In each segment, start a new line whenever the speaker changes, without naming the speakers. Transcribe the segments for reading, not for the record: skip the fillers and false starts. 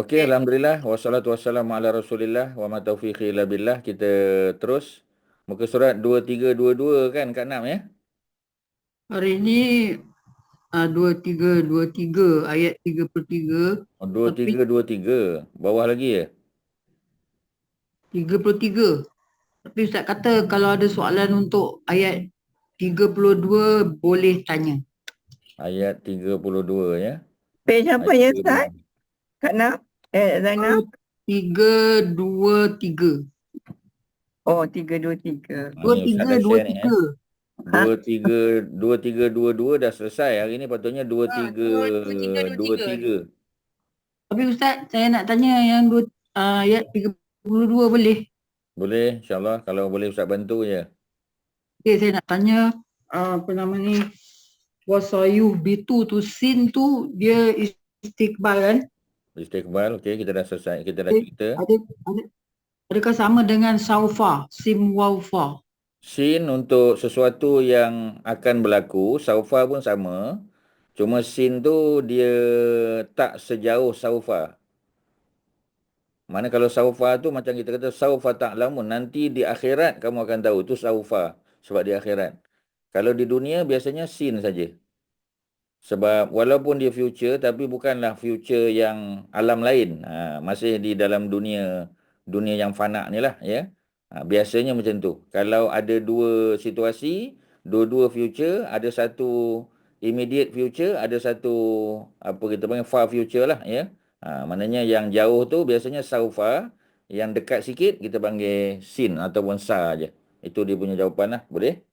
Okey, Alhamdulillah. Wassalatu wassalamu ala Rasulillah. Wa ma taufiqi illa billah. Kita terus. Muka surat 2322 kan Kak Nam ya?
Hari ini 2323 ayat 33,
Oh,
tapi
2323. Bawah lagi ya?
33. Tapi Ustaz kata kalau ada soalan untuk ayat 32 boleh tanya.
Ayat 32 ya.
Page apa
Ayat
ya, Ustaz?
32.
Kak Nak? Zainab?
323.
Oh, 323.
Ni Ustaz dah share ni
2323.
Ha?
2322 dah selesai. Hari ni patutnya
2323.
2323.
Tapi Ustaz saya nak tanya yang ayat 32 boleh?
Boleh insya-Allah kalau boleh Ustaz bantu ya.
Okay, saya nak tanya apa nama ni, wasayuh bitu tu sin tu dia istiqbal kan?
Istiqbal okey kita dah selesai. Kita dah
Ada,
cerita.
ada, adakah sama dengan saufa, sim waufa?
Sin untuk sesuatu yang akan berlaku, saufa pun sama. Cuma sin tu dia tak sejauh saufa. Mana kalau saufa tu macam kita kata saufa ta'lamun, nanti di akhirat kamu akan tahu tu saufa sebab di akhirat. Kalau di dunia biasanya sin saja. Sebab walaupun dia future tapi bukanlah future yang alam lain. Masih di dalam dunia dunia yang fana ni lah ya. Biasanya macam tu. Kalau ada dua situasi, dua-dua future, ada satu immediate future, ada satu apa kita panggil far future lah ya. Maknanya yang jauh tu biasanya saufa, yang dekat sikit kita panggil sin ataupun sa je. Itu dia punya jawapan lah. Boleh?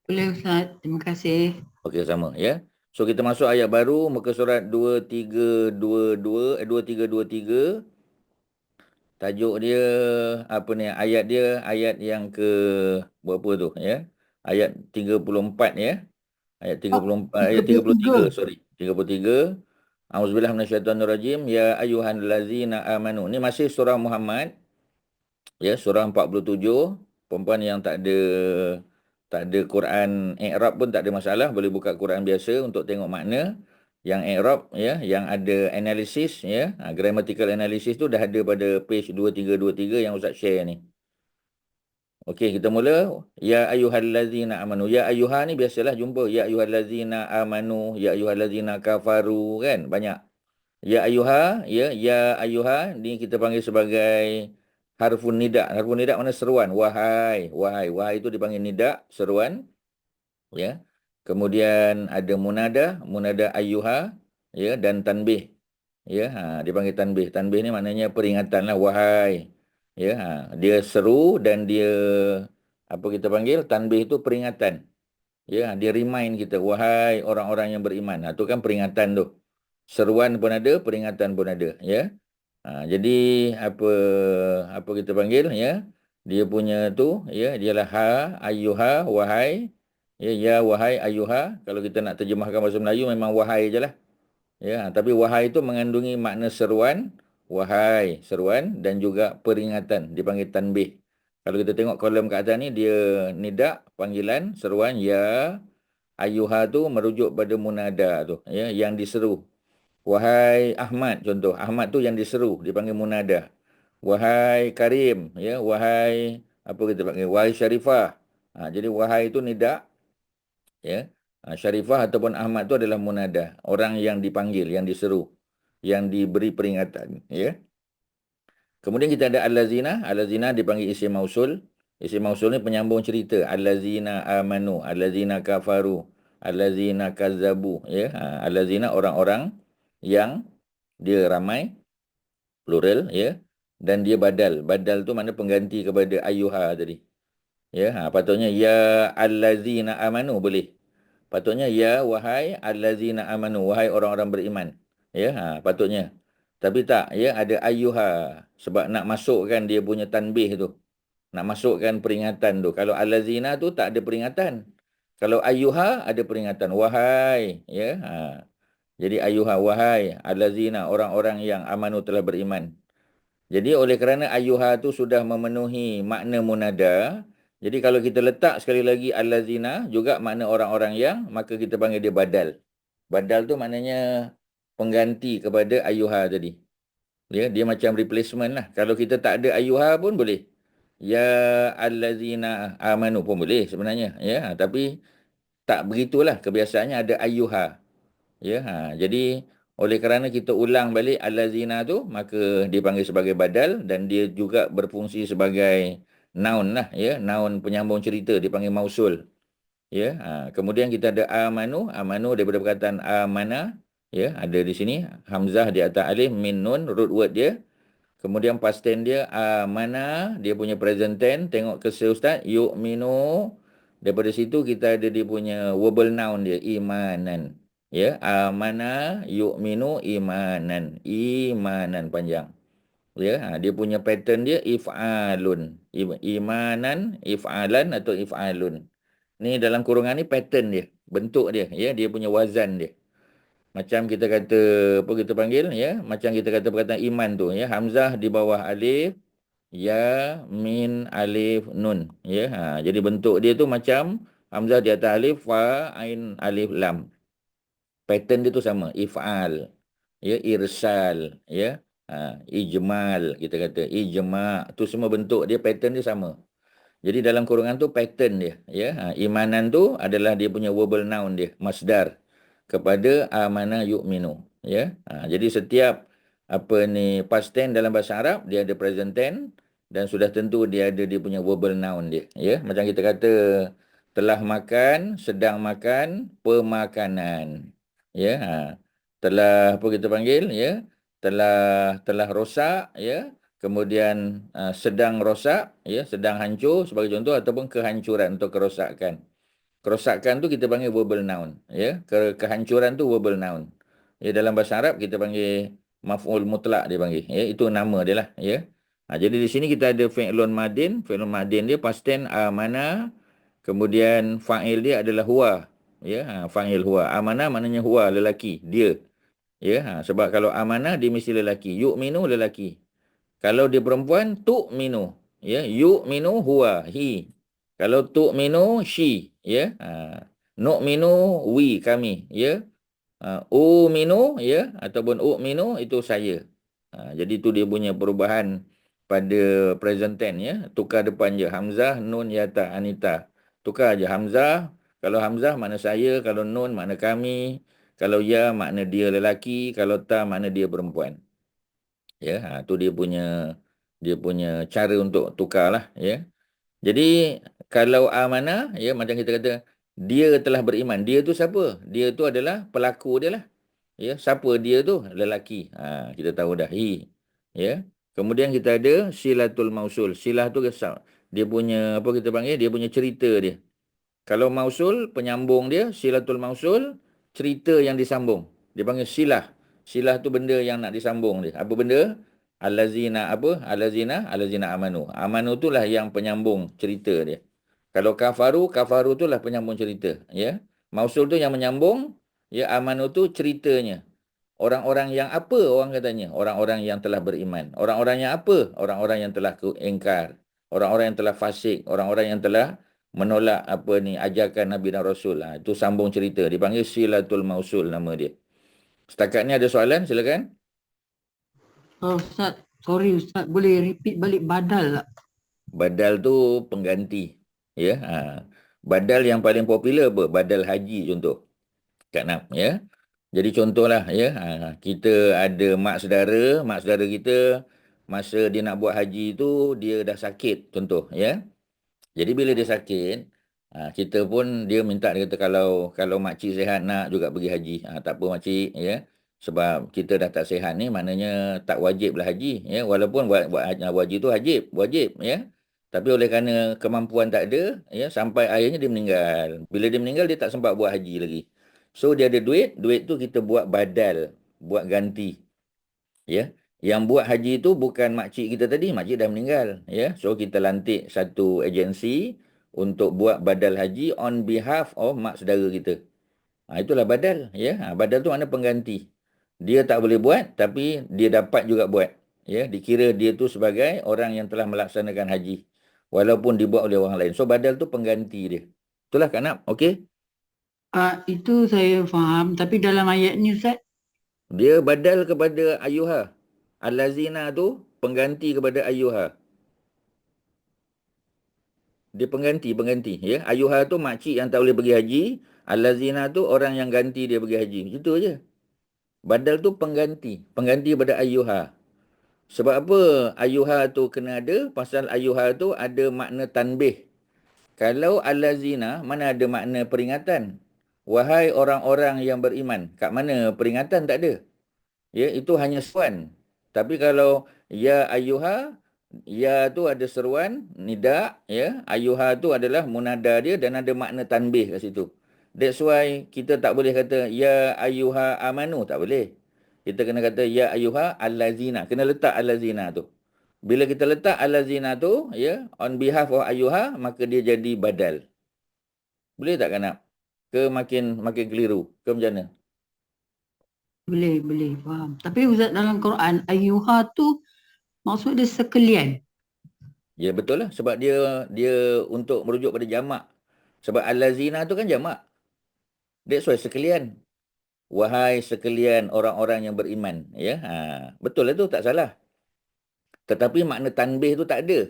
Boleh Ustaz, terima kasih.
Okey, sama ya. So kita masuk ayat baru muka surat 2322 2323. Tajuk dia apa ni, ayat dia ayat yang ke berapa tu ya? Ayat 34 ya. Ayat 34 ayat 33
33.
sorry. 33. Auzubillahi minasyaitonirrajim. Ya ayyuhallazina amanu. Ni masih surah Muhammad ya, surah 47. Perempuan yang tak ada Quran i'rab pun tak ada masalah, boleh buka Quran biasa untuk tengok makna. Yang i'rab ya, yang ada analisis ya, grammatical analysis tu dah ada pada page 2323 yang Ustaz share ni. Okey, kita mula. Ya ayyuhallazina amanu. Ya ayyuha ni biasalah jumpa ya ayyuhallazina amanu, ya ayyuhallazina kafaru kan, banyak. Ya ayyuha, ya ayyuha ni kita panggil sebagai harfun nida. Harfun nida mana seruan, wahai, wahai. Wahai itu dipanggil nida, seruan. Ya. Kemudian ada munada ayyuha ya, dan tanbih. Ya, dipanggil tanbih. Tanbih ni maknanya peringatan lah, wahai. Ya, dia seru dan dia apa kita panggil tanbih itu peringatan. Ya, dia remind kita, wahai orang-orang yang beriman. Tu kan peringatan tu. Seruan pun ada, peringatan pun ada, ya. Jadi apa apa kita panggil ya? Dia punya tu ya, dialah ayyuha, wahai. Ya wahai ayyuha. Kalau kita nak terjemahkan bahasa Melayu memang wahai je lah. Ya, tapi wahai itu mengandungi makna seruan, wahai, seruan dan juga peringatan, dipanggil tanbih. Kalau kita tengok kolom kat atas ni dia nida, panggilan, seruan, ya. Ayyuha tu merujuk pada munada tu, ya, yang diseru. Wahai Ahmad contoh. Ahmad tu yang diseru, dipanggil munada. Wahai Karim, ya, wahai apa kita panggil? Wahai Syarifah. Jadi wahai itu nida, ya. Syarifah ataupun Ahmad tu adalah munada, orang yang dipanggil, yang diseru, yang diberi peringatan, ya. Kemudian kita ada allazina. Allazina dipanggil isim mausul. Isim mausul ni penyambung cerita. Allazina amanu, allazina kafaru, allazina kazzabu, ya. Allazina orang-orang yang dia ramai, plural ya, dan dia badal. Badal tu mana pengganti kepada ayyuha tadi. Ya, patutnya ya allazina amanu boleh. Patutnya ya wahai allazina amanu, wahai orang-orang beriman. Ya, patutnya. Tapi tak, ya, ada ayyuha sebab nak masukkan dia punya tanbih tu. Nak masukkan peringatan tu. Kalau allazina tu tak ada peringatan. Kalau ayyuha ada peringatan, wahai, ya. Jadi ayyuha, wahai allazina, orang-orang yang amanu telah beriman. Jadi oleh kerana ayyuha tu sudah memenuhi makna munada, jadi kalau kita letak sekali lagi allazina juga makna orang-orang yang, maka kita panggil dia badal. Badal tu maknanya pengganti kepada ayyuha tadi. Ya, dia macam replacement lah. Kalau kita tak ada ayuha pun boleh. Ya allazina amanu pun boleh sebenarnya. Ya, tapi tak begitulah kebiasaannya ada ayuha. Ya, jadi oleh kerana kita ulang balik allazina tu, maka dipanggil sebagai badal dan dia juga berfungsi sebagai noun lah. Ya, noun penyambung cerita dipanggil mausul. Ya, kemudian kita ada amanu, amanu daripada perkataan amana. Ya, ada di sini hamzah di atas alif, min nun, root word dia. Kemudian past tense dia amana, dia punya present tense. Tengok kesel Ustaz, yu'minu. Daripada situ kita ada dia punya verbal noun dia, imanan. Ya, amana, yu'minu, imanan. Imanan panjang. Ya, dia punya pattern dia if'alun. Imanan, if'alan atau if'alun. Ni dalam kurungan ni pattern dia, bentuk dia, ya, dia punya wazan dia. Macam kita kata, apa kita panggil, ya, macam kita kata perkataan iman tu, ya, hamzah di bawah alif, ya, min, alif, nun, ya. Jadi bentuk dia tu macam hamzah di atas alif, fa, ain, alif, lam. Pattern dia tu sama, if'al, ya, irsal, ya, ijmal, kita kata ijma, tu semua bentuk dia, pattern dia sama. Jadi dalam kurungan tu pattern dia, ya. Imanan tu adalah dia punya verbal noun dia, masdar kepada amana yu'minu, ya. Jadi setiap apa ni past tense dalam bahasa Arab dia ada present tense dan sudah tentu dia ada dia punya verbal noun dia, ya. Macam kita kata telah makan, sedang makan, pemakanan. Ya, telah apa kita panggil, ya. Telah rosak, ya. Kemudian sedang rosak, ya, sedang hancur sebagai contoh, ataupun kehancuran atau kerosakan. Kerosakan tu kita panggil verbal noun, ya. Kehancuran tu verbal noun. Ya, dalam bahasa Arab kita panggil maf'ul mutlak dia panggil, ya. Itu nama dia lah, ya. Jadi di sini kita ada fi'lun madin. Fi'lun madin dia past tense amana, kemudian fa'il dia adalah huwa, ya. Fa'il huwa. Amana maknanya huwa, lelaki, dia. Ya, sebab kalau amanah dia mesti lelaki. Yu'minu lelaki. Kalau dia perempuan, tu'minu. Ya, yu'minu huwa, he. Kalau tu'minu, she. Ya, nu'minu, we, kami. Ya, u'minu, ya, ataupun u'minu, itu saya. Jadi itu dia punya perubahan pada present tense, ya. Tukar depan je. Hamzah, nun, yata, anita. Tukar je Hamzah. Kalau Hamzah makna saya, kalau nun makna kami. Kalau ya makna dia lelaki, kalau ta makna dia perempuan. Ya, tu dia punya cara untuk tukarlah, ya. Jadi kalau amanah, ya, macam kita kata dia telah beriman. Dia tu siapa? Dia tu adalah pelaku dia lah. Ya, siapa dia tu? Lelaki. Kita tahu dah, he. Ya. Kemudian kita ada silatul mausul. Silah tu dia punya apa kita panggil? Dia punya cerita dia. Kalau mausul, penyambung dia, silatul mausul, cerita yang disambung. Dia panggil silah. Silah tu benda yang nak disambung dia. Apa benda? Allazina apa? Allazina amanu. Amanu itulah yang penyambung cerita dia. Kalau kafaru, kafaru itulah penyambung cerita. Ya. Mausul tu yang menyambung, ya, amanu tu ceritanya. Orang-orang yang apa orang katanya? Orang-orang yang telah beriman. Orang-orang yang apa? Orang-orang yang telah ingkar. Orang-orang yang telah fasik. Orang-orang yang telah menolak apa ni ajakan Nabi dan Rasul. Itu sambung cerita. Dipanggil silatul mausul nama dia. Setakat ni ada soalan? Silakan.
Ustaz, sorry Ustaz, boleh repeat balik badal tak?
Badal tu pengganti. Ya. Badal yang paling popular apa? Badal haji contoh. Kak Nam, ya. Jadi contohlah, ya, kita ada mak saudara kita masa dia nak buat haji tu dia dah sakit contoh, ya. Jadi bila dia sakit, kita pun dia minta, dia kata kalau makcik sihat nak juga pergi haji. Tak apa makcik, ya. Sebab kita dah tak sihat ni maknanya tak wajiblah haji, ya. Walaupun buat haji tu wajib, ya. Tapi oleh kerana kemampuan tak ada, ya, sampai akhirnya dia meninggal. Bila dia meninggal dia tak sempat buat haji lagi. So dia ada duit tu kita buat badal, buat ganti. Ya. Yang buat haji tu bukan makcik kita tadi, makcik dah meninggal, ya. So kita lantik satu agensi untuk buat badal haji on behalf of mak saudara kita. Itulah badal, ya. Badal tu makna pengganti. Dia tak boleh buat tapi dia dapat juga buat. Ya, dikira dia tu sebagai orang yang telah melaksanakan haji walaupun dibuat oleh orang lain. So badal tu pengganti dia. Itulah Kak Nap, okey?
Itu saya faham, tapi dalam ayat ni Ustaz,
Dia badal kepada ayuha. Allazina tu pengganti kepada ayyuha. Dia pengganti ya. Ayyuha tu makcik yang tak boleh pergi haji, allazina tu orang yang ganti dia pergi haji. Itu aja. Badal tu pengganti pada ayyuha. Sebab apa ayyuha tu kena ada? Pasal ayyuha tu ada makna tanbih. Kalau allazina, mana ada makna peringatan? Wahai orang-orang yang beriman. Kat mana peringatan? Tak ada. Ya, itu hanya seruan. Tapi kalau ya ayyuha, ya tu ada seruan, nida, ya. Ayyuha tu adalah munada dia dan ada makna tanbih kat situ. That's why kita tak boleh kata ya ayyuha amanu, tak boleh. Kita kena kata ya ayyuha allazina. Kena letak allazina tu. Bila kita letak allazina tu, ya, on behalf of ayyuha, maka dia jadi badal. Boleh tak Kanab? Ke makin keliru? Ke macam mana?
Boleh, faham. Tapi Ustaz dalam Quran, ayyuha tu maksud dia sekalian.
Ya betul lah. Sebab dia untuk merujuk pada jamak. Sebab allazina tu kan jamak. That's why sekalian. Wahai sekalian orang-orang yang beriman. Ya, betul lah tu, tak salah. Tetapi makna tanbih tu tak ada.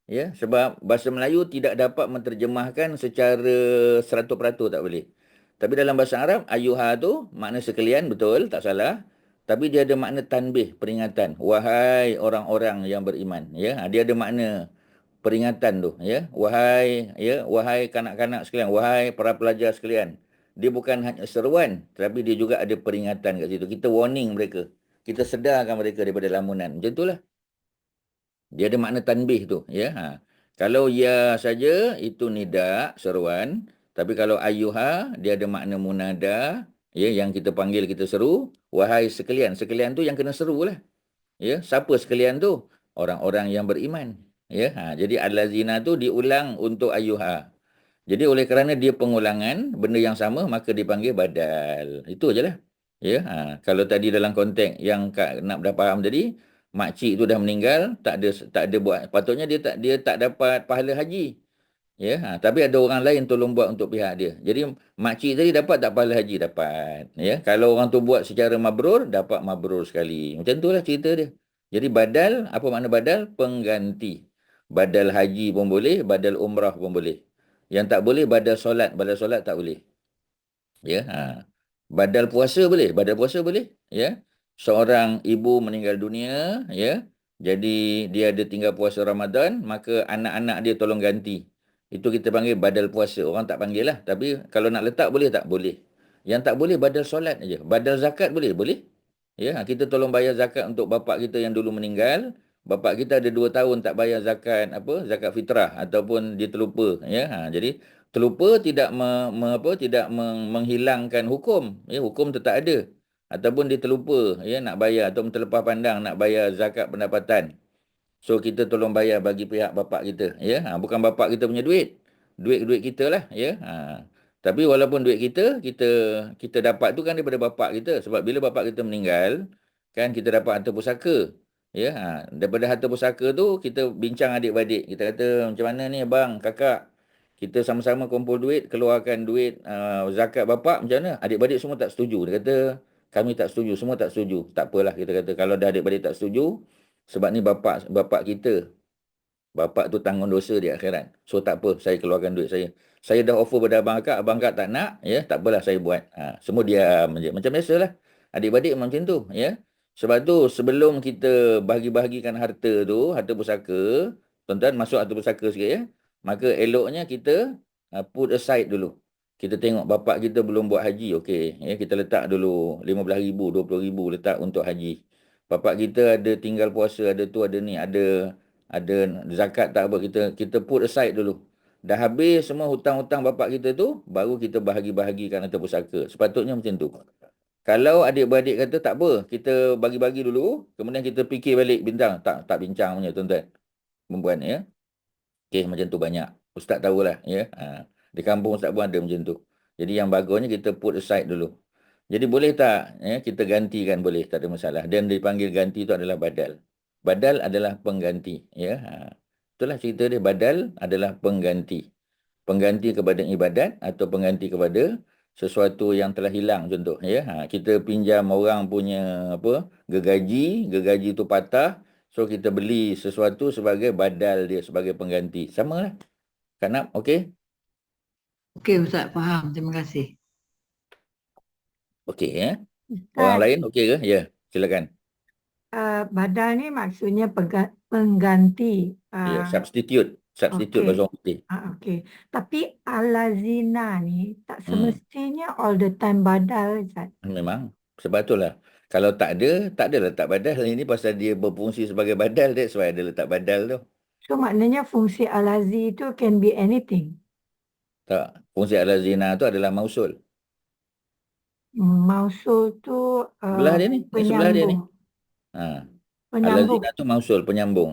Ya, sebab bahasa Melayu tidak dapat menterjemahkan secara 100% tak boleh. Tapi dalam bahasa Arab, ayyuha tu makna sekalian, betul, tak salah. Tapi dia ada makna tanbih, peringatan. Wahai orang-orang yang beriman. Ya, dia ada makna peringatan tu, ya. Wahai kanak-kanak sekalian, wahai para pelajar sekalian. Dia bukan hanya seruan, tetapi dia juga ada peringatan kat situ. Kita warning mereka. Kita sedarkan mereka daripada lamunan. Macam itulah. Dia ada makna tanbih tu, ya. Kalau ya saja itu nida, seruan. Tapi kalau ayyuha, dia ada makna munada, ya, yang kita panggil, kita seru. Wahai sekalian. Sekalian tu yang kena seru lah. Ya, siapa sekalian tu? Orang-orang yang beriman. Ya, jadi allazina tu diulang untuk ayyuha. Jadi oleh kerana dia pengulangan benda yang sama, maka dipanggil badal. Itu ajalah. Ya, kalau tadi dalam konteks yang Kak nak dah faham tadi, makcik tu dah meninggal, tak ada buat, patutnya dia tak dapat pahala haji. Ya, tapi ada orang lain tolong buat untuk pihak dia. Jadi makcik tadi dapat tak pahala haji? Dapat. Ya, kalau orang tu buat secara mabrur, dapat mabrur sekali. Macam itulah cerita dia. Jadi badal, apa makna badal? Pengganti. Badal haji pun boleh, badal umrah pun boleh. Yang tak boleh badal solat tak boleh. Ya, badal puasa boleh, ya. Seorang ibu meninggal dunia, ya. Jadi dia ada tinggal puasa Ramadan, maka anak-anak dia tolong ganti. Itu kita panggil badal puasa. Orang tak panggil lah. Tapi kalau nak letak boleh tak? Boleh. Yang tak boleh badal solat aja. Badal zakat boleh? Boleh. Ya, kita tolong bayar zakat untuk bapak kita yang dulu meninggal. Bapak kita ada 2 tahun tak bayar zakat zakat fitrah ataupun dia terlupa, ya. Jadi terlupa tidak menghilangkan hukum, ya, hukum tetap ada. Ataupun dia terlupa, ya, nak bayar atau terlepas pandang nak bayar zakat pendapatan. So kita tolong bayar bagi pihak bapak kita, ya. Bukan bapak kita punya duit. Duit kita lah, ya. Tapi walaupun duit kita dapat tu kan daripada bapak kita, sebab bila bapak kita meninggal kan kita dapat harta pusaka. Ya, daripada harta pusaka tu kita bincang adik-beradik. Kita kata macam mana ni abang, kakak. Kita sama-sama kumpul duit, keluarkan duit zakat bapak macam mana? Adik-beradik semua tak setuju. Dia kata kami tak setuju, semua tak setuju. Tak apalah, kita kata kalau dah adik-beradik tak setuju, sebab ni bapak kita. Bapak tu tanggung dosa di akhirat. So tak apa, saya keluarkan duit saya. Saya dah offer pada abang kakak tak nak, ya, tak apalah saya buat. Semua diam je. Macam biasalah. Adik-beradik macam tu, ya. Sebab tu sebelum kita bahagi-bahagikan harta tu, harta pusaka, tuan-tuan masuk harta pusaka sikit, ya. Maka eloknya kita put aside dulu. Kita tengok bapak kita belum buat haji, okey, ya, kita letak dulu 15,000, 20,000 letak untuk haji. Bapak kita ada tinggal puasa, ada tu, ada ni, ada zakat tak apa, kita put aside dulu. Dah habis semua hutang-hutang bapak kita tu, baru kita bahagi-bahagikan harta pusaka. Sepatutnya macam tu. Kalau adik-beradik kata tak apa, kita bagi-bagi dulu, kemudian kita fikir balik bintang, tak bincang punya tuan-tuan. Perempuan, ya. Okey, macam tu banyak. Ustaz tahulah, ya. Di kampung Ustaz pun ada macam tu. Jadi yang bagusnya kita put aside dulu. Jadi boleh tak, ya, kita gantikan, boleh, tak ada masalah. Dan dipanggil ganti itu adalah badal. Badal adalah pengganti, ya. Itulah cerita dia, badal adalah pengganti. Pengganti kepada ibadat atau pengganti kepada sesuatu yang telah hilang contoh ya. Kita pinjam orang punya apa gergaji tu patah, so kita beli sesuatu sebagai badal dia, sebagai pengganti. Samalah. Kak Nap, okey?
Okey Ustaz, faham. Terima kasih.
Okey ya. Orang
Ustaz,
lain okey ke? Ya, silakan.
badal ni maksudnya pengganti.
Ya, substitute
Okey.
bahasa orang putih.
Okey. Tapi alazina ni tak
Hmm,
semestinya all the time badal, Ustaz.
memang sebab itulah. Kalau tak ada letak badal. Ini pasal dia berfungsi sebagai badal, that's why ada letak badal tu.
So maknanya fungsi alazi itu can be anything.
Tak, fungsi al-lazina tu adalah mausul.
Mausul tu
Sebelah dia ni, sebelah dia ni.
penyambung.
Ha.
Penyambung.
Al-lazina tu mausul, penyambung.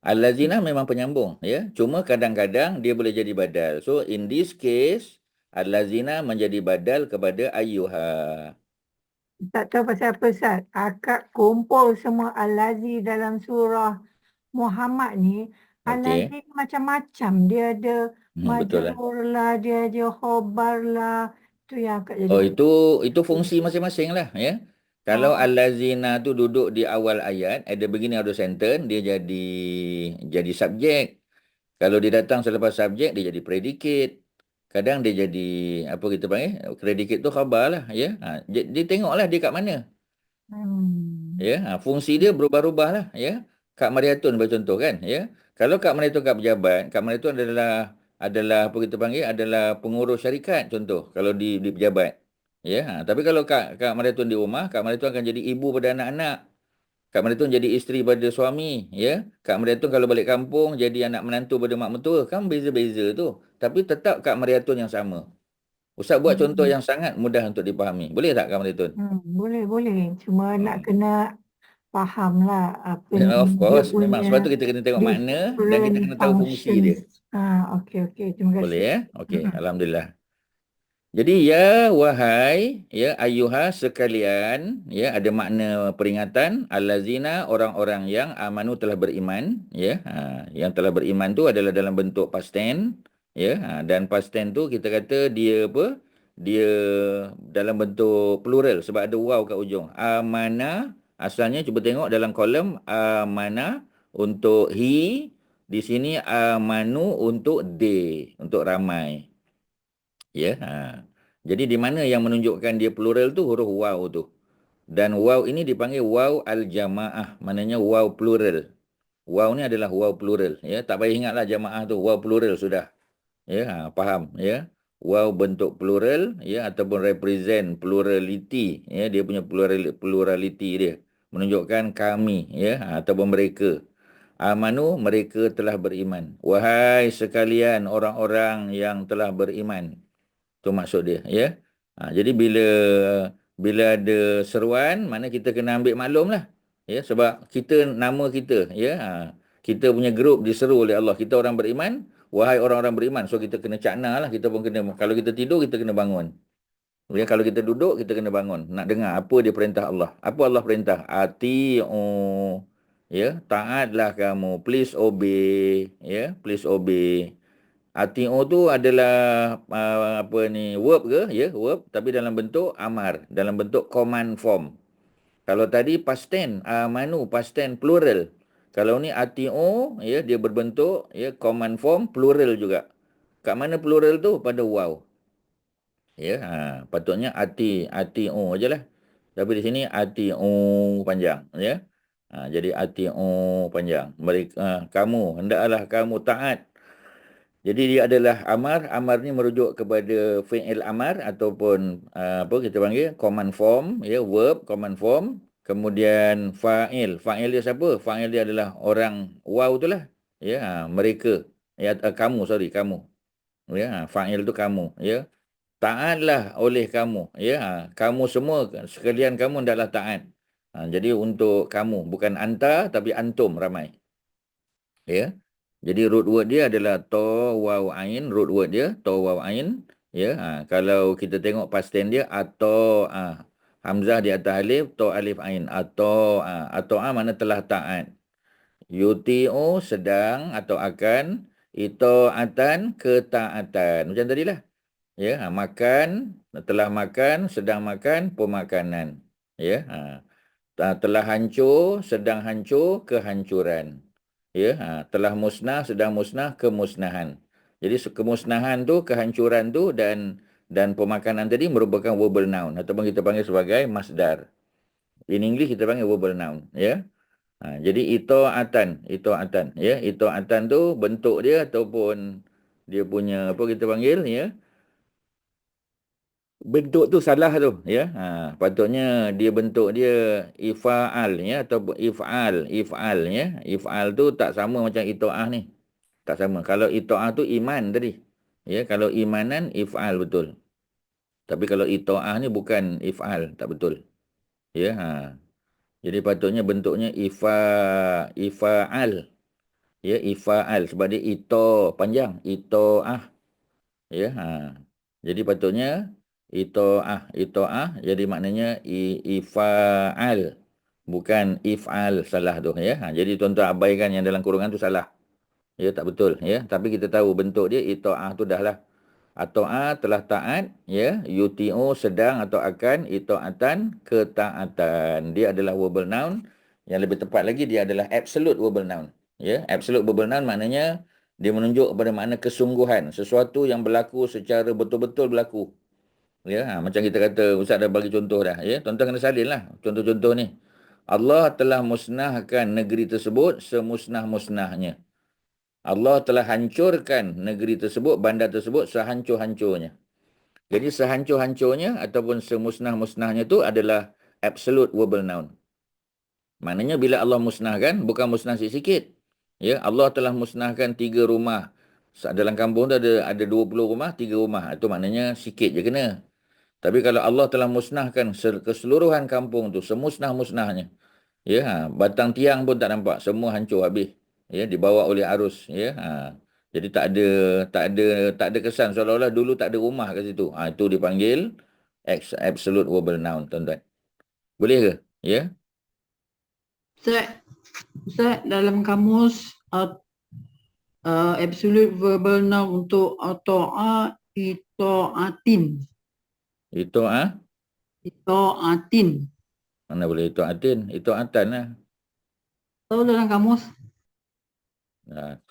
Al-lazina memang penyambung, ya. Cuma kadang-kadang dia boleh jadi badal. So in this case, al-lazina menjadi badal kepada ayyuha.
Tak tahu pasal apa, Ustaz. Akak kumpul semua alazi dalam surah Muhammad ni.
Okey.
Alazi macam-macam. Dia ada
Betul lah.
majrur lah, dia ada khobar lah. Tu yang akak jadi
Oh,
bingung.
itu fungsi masing-masing lah, ya. Kalau
Oh,
al-lazina tu duduk di awal ayat, at the beginning of the sentence, dia jadi subjek. Kalau dia datang selepas subjek, dia jadi predicate. Kadang dia jadi, apa kita panggil, predicate tu khabar lah, ya. Dia tengoklah dia kat mana.
hmm.
Ya, fungsi dia berubah-ubah lah, ya. Kak Mariatun bercontoh kan, ya. Kalau Kak Mariatun kat pejabat, Kak Mariatun adalah apa kita panggil, adalah pengurus syarikat contoh kalau di pejabat. Ya, tapi kalau Kak Mariatun di rumah, Kak Mariatun akan jadi ibu pada anak-anak. Kak Mariatun jadi isteri pada suami, ya. Kak Mariatun kalau balik kampung jadi anak menantu pada mak mertua, kan beza-beza tu. Tapi tetap Kak Mariatun yang sama. Ustaz buat contoh
Hmm.
yang sangat mudah untuk dipahami. Boleh tak Kak Mariatun?
Boleh, boleh. Cuma nak
Hmm.
kena faham lah apa
Ya,
ni
of
dia
course, memang
punya
sebab tu kita kena tengok makna dan kita
different
kena tahu fungsi dia.
functions. Okey, okey. Terima
Boleh
kasih.
ya? Okey,
Mm-mm.
alhamdulillah. Jadi ya wahai ya ayyuha sekalian, ya ada makna peringatan allazina, orang-orang yang amanu telah beriman, ya. Yang telah beriman tu adalah dalam bentuk past tense, ya. Dan past tense tu kita kata dia apa? Dia dalam bentuk plural sebab ada waw kat ujung. Amana asalnya cuba tengok dalam kolom amana untuk he, di sini amanu untuk they, untuk ramai. Ya. Jadi di mana yang menunjukkan dia plural tu huruf waw tu. Dan waw ini dipanggil waw al-jamaah, maknanya waw plural. Waw ni adalah waw plural, ya. Tak payah ingatlah jamaah tu, waw plural sudah. Ya, faham, ya. Waw bentuk plural, ya, ataupun represent plurality, ya, dia punya plurality dia. Menunjukkan kami, ya, ataupun mereka. Amanu, mereka telah beriman. Wahai sekalian orang-orang yang telah beriman. Tu maksud dia, ya. Jadi bila ada seruan, mana kita kena ambil maklum lah. Ya, sebab nama kita, ya. Kita punya grup diseru oleh Allah. Kita orang beriman, wahai orang-orang beriman. So kita kena cakna lah, kita pun kena, kalau kita tidur, kita kena bangun. Ya, kalau kita duduk, kita kena bangun. Nak dengar apa dia perintah Allah. Apa Allah perintah? Ati'u. Ya, taatlah kamu. Please obey. Ya, please obey. Ati'u tu adalah apa ni, verb ke? Ya, verb. Tapi dalam bentuk amar. Dalam bentuk command form. Kalau tadi past tense, amanu, past tense plural. Kalau ni ati'u, ya, dia berbentuk, ya, command form plural juga. Kat mana plural tu? Pada waw. Ya, patutnya ati'u aje lah. Tapi di sini ati'u panjang, ya. Jadi ati'u panjang. Mereka, kamu, hendaklah kamu taat. Jadi dia adalah amar. Amar ni merujuk kepada fi'il amar ataupun apa kita panggil command form, ya, verb command form. Kemudian fa'il. Fa'il dia siapa? Fa'il dia adalah orang waw tu lah. Ya, mereka. Ya, kamu, sorry, kamu. Ya, fa'il tu kamu, ya. Taatlah oleh kamu, ya. Kamu semua sekalian kamu hendaklah taat. Jadi untuk kamu, bukan anta tapi antum ramai. Ya. Jadi root word dia adalah to waw ain, root word dia to waw ain, ya. Kalau kita tengok past tense dia atau hamzah di atas alif, to alif ain, atau mana telah taat. Yuti'u sedang atau akan, itaatan ketaatan. Macam tadilah. Ya, makan, telah makan, sedang makan, pemakanan. Ya, telah hancur, sedang hancur, kehancuran. Ya, telah musnah, sedang musnah, kemusnahan. Jadi kemusnahan tu, kehancuran tu dan pemakanan tadi merupakan verbal noun ataupun kita panggil sebagai masdar. In English kita panggil verbal noun, ya. Jadi itoatan, ya. Itoatan tu bentuk dia ataupun dia punya apa kita panggil, ya. Bentuk tu salah tu, ya. Patutnya dia bentuk dia ifa'al, ya, atau if'al, ya. If'al tu tak sama macam ito'ah ni. Tak sama. Kalau ito'ah tu iman tadi. Ya, kalau imanan if'al betul. Tapi kalau ito'ah ni bukan if'al, tak betul. Ya, jadi patutnya bentuknya ifa'al. Ya, ifa'al sebab dia panjang, ito'ah. Ya, jadi patutnya ito'ah jadi maknanya ifa'al, bukan if'al, salah tu, ya. Jadi tuan-tuan abaikan yang dalam kurungan tu salah. Ya, tak betul, ya. Tapi kita tahu bentuk dia ito'ah tu dah lah. Ato'ah telah taat, ya. Yuti'u sedang atau akan, ito'atan ketaatan. Dia adalah verbal noun. Yang lebih tepat lagi dia adalah absolute verbal noun. Ya, absolute verbal noun maknanya dia menunjuk kepada makna kesungguhan, sesuatu yang berlaku secara betul-betul berlaku. Ya, macam kita kata, Ustaz dah bagi contoh dah, ya. Tuan-tuan kena salin lah contoh-contoh ni. Allah telah musnahkan negeri tersebut semusnah-musnahnya. Allah telah hancurkan negeri tersebut, bandar tersebut sehancur-hancurnya. Jadi sehancur-hancurnya ataupun semusnah-musnahnya tu adalah absolute verbal noun. Maknanya bila Allah musnahkan, bukan musnah sikit-sikit. Ya, Allah telah musnahkan 3 rumah. Dalam kampung tu ada 20 rumah, 3 rumah. Itu maknanya sikit je kena. Tapi kalau Allah telah musnahkan keseluruhan kampung tu, semusnah-musnahnya. Ya, batang tiang pun tak nampak, semua hancur habis. Ya, dibawa oleh arus, ya. Jadi tak ada kesan seolah-olah dulu tak ada rumah kat situ. Itu dipanggil absolute verbal noun, tuan-tuan. Boleh ke? Ya.
Ustaz, dalam kamus absolute verbal noun untuk ato'a ito'atin. Ito'atin.
Mana boleh ito'atan lah.
Tahu dalam kamus?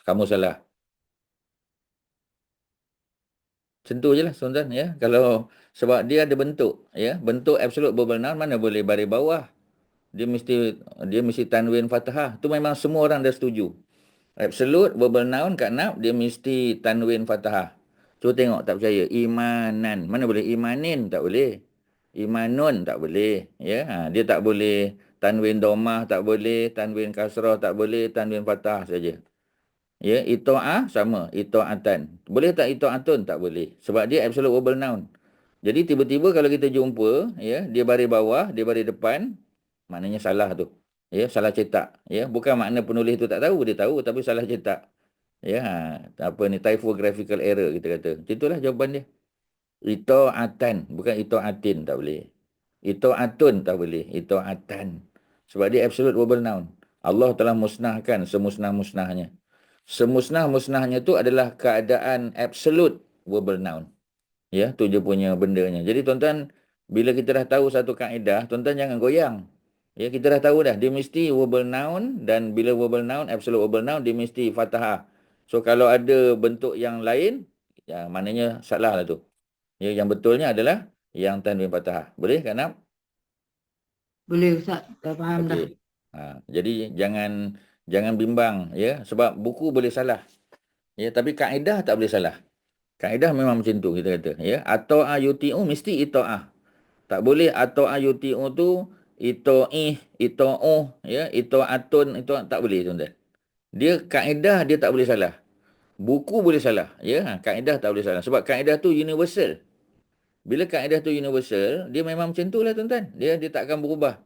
Kamu salah. Sentuh je lah, tuan-tuan, ya. Kalau sebab dia ada bentuk, ya. Bentuk absolute verbal noun mana boleh baris bawah. Dia mesti tanwin fathah. Tu memang semua orang dah setuju. Absolute verbal noun kat naf dia mesti tanwin fathah. Cuba tengok, tak percaya. Imanan. Mana boleh imanin? Tak boleh. Imanun tak boleh. Ya, dia tak boleh tanwin domah, tak boleh. Tanwin kasrah tak boleh. Tanwin fathah saja. Ya, ito'ah sama. Ito'atan. Boleh tak ito'atun? Tak boleh. Sebab dia absolute verbal noun. Jadi tiba-tiba kalau kita jumpa, ya, dia baris bawah, dia baris depan, maknanya salah tu. Ya, salah cetak. Ya, bukan makna penulis tu tak tahu, dia tahu tapi salah cetak. Ya, apa ni, typographical error kita kata. Itulah jawapan dia. Ito'atan, bukan ito'atin, tak boleh. Ito'atun tak boleh, ito'atan. Sebab dia absolute verbal noun. Allah telah musnahkan semusnah-musnahnya. Semusnah-musnahnya tu adalah keadaan absolute verbal noun. Ya, tu je punya bendanya. Jadi tuan-tuan, bila kita dah tahu satu kaedah, tuan-tuan jangan goyang. Ya, kita dah tahu dah, dia mesti verbal noun dan bila verbal noun, absolute verbal noun, dia mesti fathah. So, kalau ada bentuk yang lain, ya, maknanya salah lah tu. Ya, yang betulnya adalah yang tanwin fathah. Boleh, Kak Nam?
Boleh Ustaz, dah faham dah.
Okey. Jadi jangan bimbang, ya, sebab buku boleh salah. Ya, tapi kaedah tak boleh salah. Kaedah memang macam tu kita kata, ya. Atau ayuti'u mesti ito'ah. Tak boleh atau ayuti'u tu ito'uh, ya, ito'atun, itu tak boleh, tuan-tuan. Dia kaedah dia tak boleh salah. Buku boleh salah, ya. Kaedah tak boleh salah sebab kaedah tu universal. Bila kaedah tu universal, dia memang macam tu lah, tuan-tuan. Dia tak akan berubah.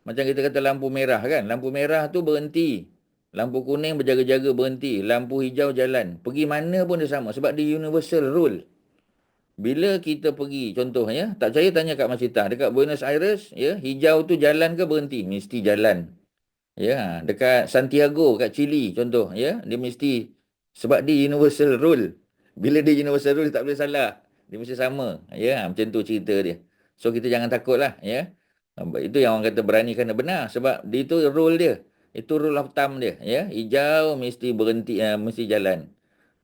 Macam kita kata lampu merah kan. Lampu merah tu berhenti. Lampu kuning berjaga-jaga berhenti. Lampu hijau jalan. Pergi mana pun dia sama. Sebab dia universal rule. Bila kita pergi, contohnya, tak percaya tanya kat Masjitah. Dekat Buenos Aires, ya, hijau tu jalan ke berhenti? Mesti jalan. Ya, dekat Santiago, kat Chile, contoh, ya, dia mesti, sebab dia universal rule. Bila dia universal rule, tak boleh salah. Dia mesti sama. Ya, macam tu cerita dia. So kita jangan takutlah, ya. Itu yang orang kata berani kerana benar sebab dia itu rule dia. Itu rule of thumb dia, ya. Hijau mesti berhenti, mesti jalan.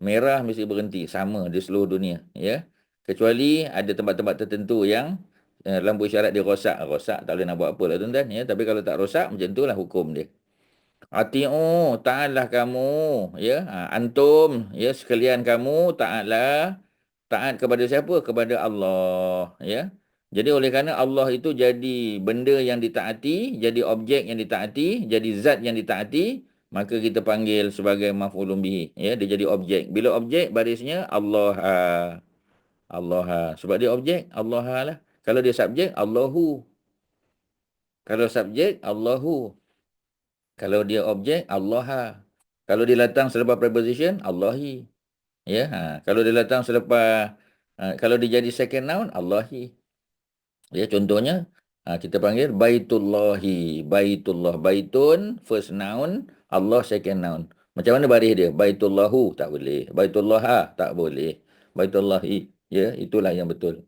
Merah mesti berhenti, sama di seluruh dunia, ya. Kecuali ada tempat-tempat tertentu yang lampu isyarat dia rosak. Rosak tak boleh nak buat apa lah tuan-tuan, ya. Tapi kalau tak rosak macam itulah hukum dia. Ati'u, taatlah kamu, ya. Antum, ya, sekalian kamu taatlah. Taat kepada siapa? Kepada Allah, ya. Jadi oleh kerana Allah itu jadi benda yang ditaati, jadi objek yang ditaati, jadi zat yang ditaati, maka kita panggil sebagai maf'ulun bihi, ya. Dia jadi objek. Bila objek barisnya Allah, Allah. Sebab dia objek, Allah lah. Kalau dia subjek, Allahu. Kalau subjek, Allahu. Kalau dia objek, Allah. Kalau dia datang selepas preposition, Allahi. Ya, kalau dia datang selepas kalau dia jadi second noun, Allahi. Ya, contohnya kita panggil Baitullahi. Baitullah, baitun first noun, Allah second noun. Macam mana baris dia? Baitullahu tak boleh. Baitullaha tak boleh. Baitullahi, ya, itulah yang betul.